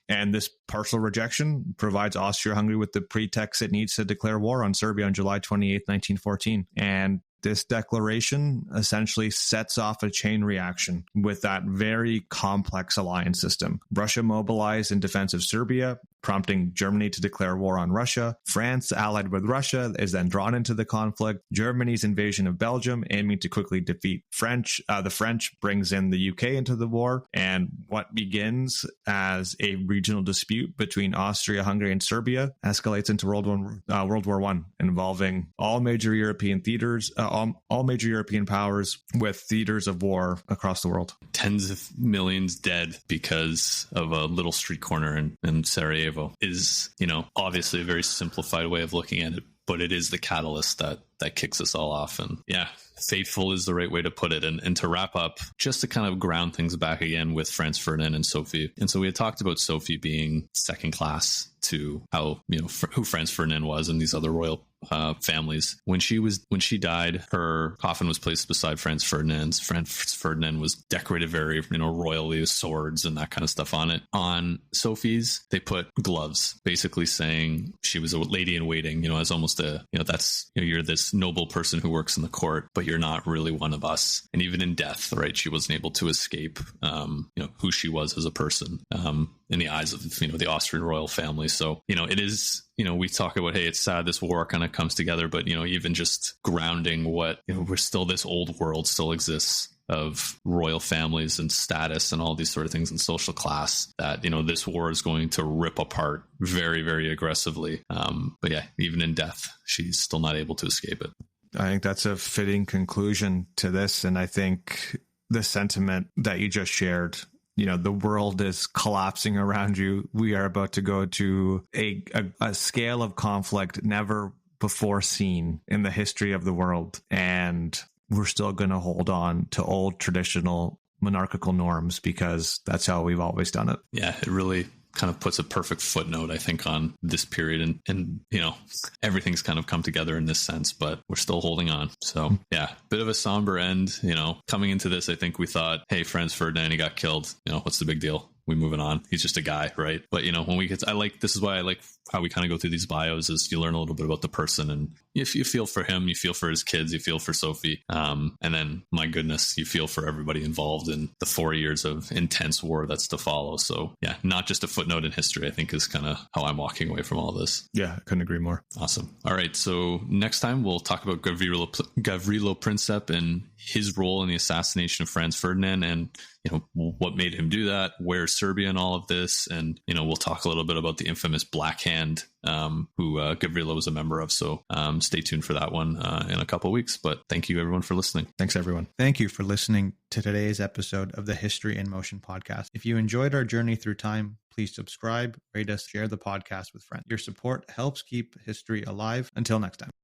And this partial rejection provides Austria-Hungary with the pretext it needs to declare war on Serbia on July 28, 1914. And this declaration essentially sets off a chain reaction with that very complex alliance system. Russia mobilized in defense of Serbia, prompting Germany to declare war on Russia. France, allied with Russia, is then drawn into the conflict. Germany's invasion of Belgium, aiming to quickly defeat the French, brings in the UK into the war. And what begins as a regional dispute between Austria-Hungary and Serbia escalates into World War I, involving all major European theaters, all major European powers with theaters of war across the world. Tens of millions dead because of a little street corner in Sarajevo is, obviously a very simplified way of looking at it, but it is the catalyst that kicks us all off. And yeah, fateful is the right way to put it. And to wrap up, just to kind of ground things back again with Franz Ferdinand and Sophie. And so we had talked about Sophie being second class to how, who Franz Ferdinand was and these other royal families. When she died, her coffin was placed beside Franz Ferdinand's. Franz Ferdinand was decorated very, royally with swords and that kind of stuff on it. On Sophie's, they put gloves, basically saying she was a lady in waiting, as almost a, that's, you're this noble person who works in the court, but you're not really one of us. And even in death, right, she wasn't able to escape, who she was as a person, in the eyes of, the Austrian royal family. So, it is, we talk about, hey, it's sad this war kind of comes together, but, even just grounding what, we're still, this old world still exists of royal families and status and all these sort of things and social class that, this war is going to rip apart very, very aggressively. But yeah, even in death, she's still not able to escape it. I think that's a fitting conclusion to this. And I think the sentiment that you just shared, the world is collapsing around you. We are about to go to a scale of conflict never before seen in the history of the world. And we're still going to hold on to old traditional monarchical norms because that's how we've always done it. Yeah, it really kind of puts a perfect footnote, I think, on this period. And everything's kind of come together in this sense, but we're still holding on. So yeah, bit of a somber end. Coming into this, I think we thought, hey, Franz Ferdinand, he got killed. What's the big deal? We're moving on. He's just a guy, right? But when we get, this is why I like how we kind of go through these bios, is you learn a little bit about the person, and if you feel for him, you feel for his kids, you feel for Sophie, and then my goodness, you feel for everybody involved in the 4 years of intense war that's to follow. So yeah, not just a footnote in history, I think, is kind of how I'm walking away from all this. Yeah, I couldn't agree more. Awesome. All right, so next time we'll talk about Gavrilo Princip and his role in the assassination of Franz Ferdinand, and what made him do that, where's Serbia in all of this, and we'll talk a little bit about the infamous Black Hand, who Gavrilo was a member of. So stay tuned for that one in a couple of weeks. But thank you, everyone, for listening. Thanks, everyone. Thank you for listening to today's episode of the History in Motion podcast. If you enjoyed our journey through time, please subscribe, rate us, share the podcast with friends. Your support helps keep history alive. Until next time.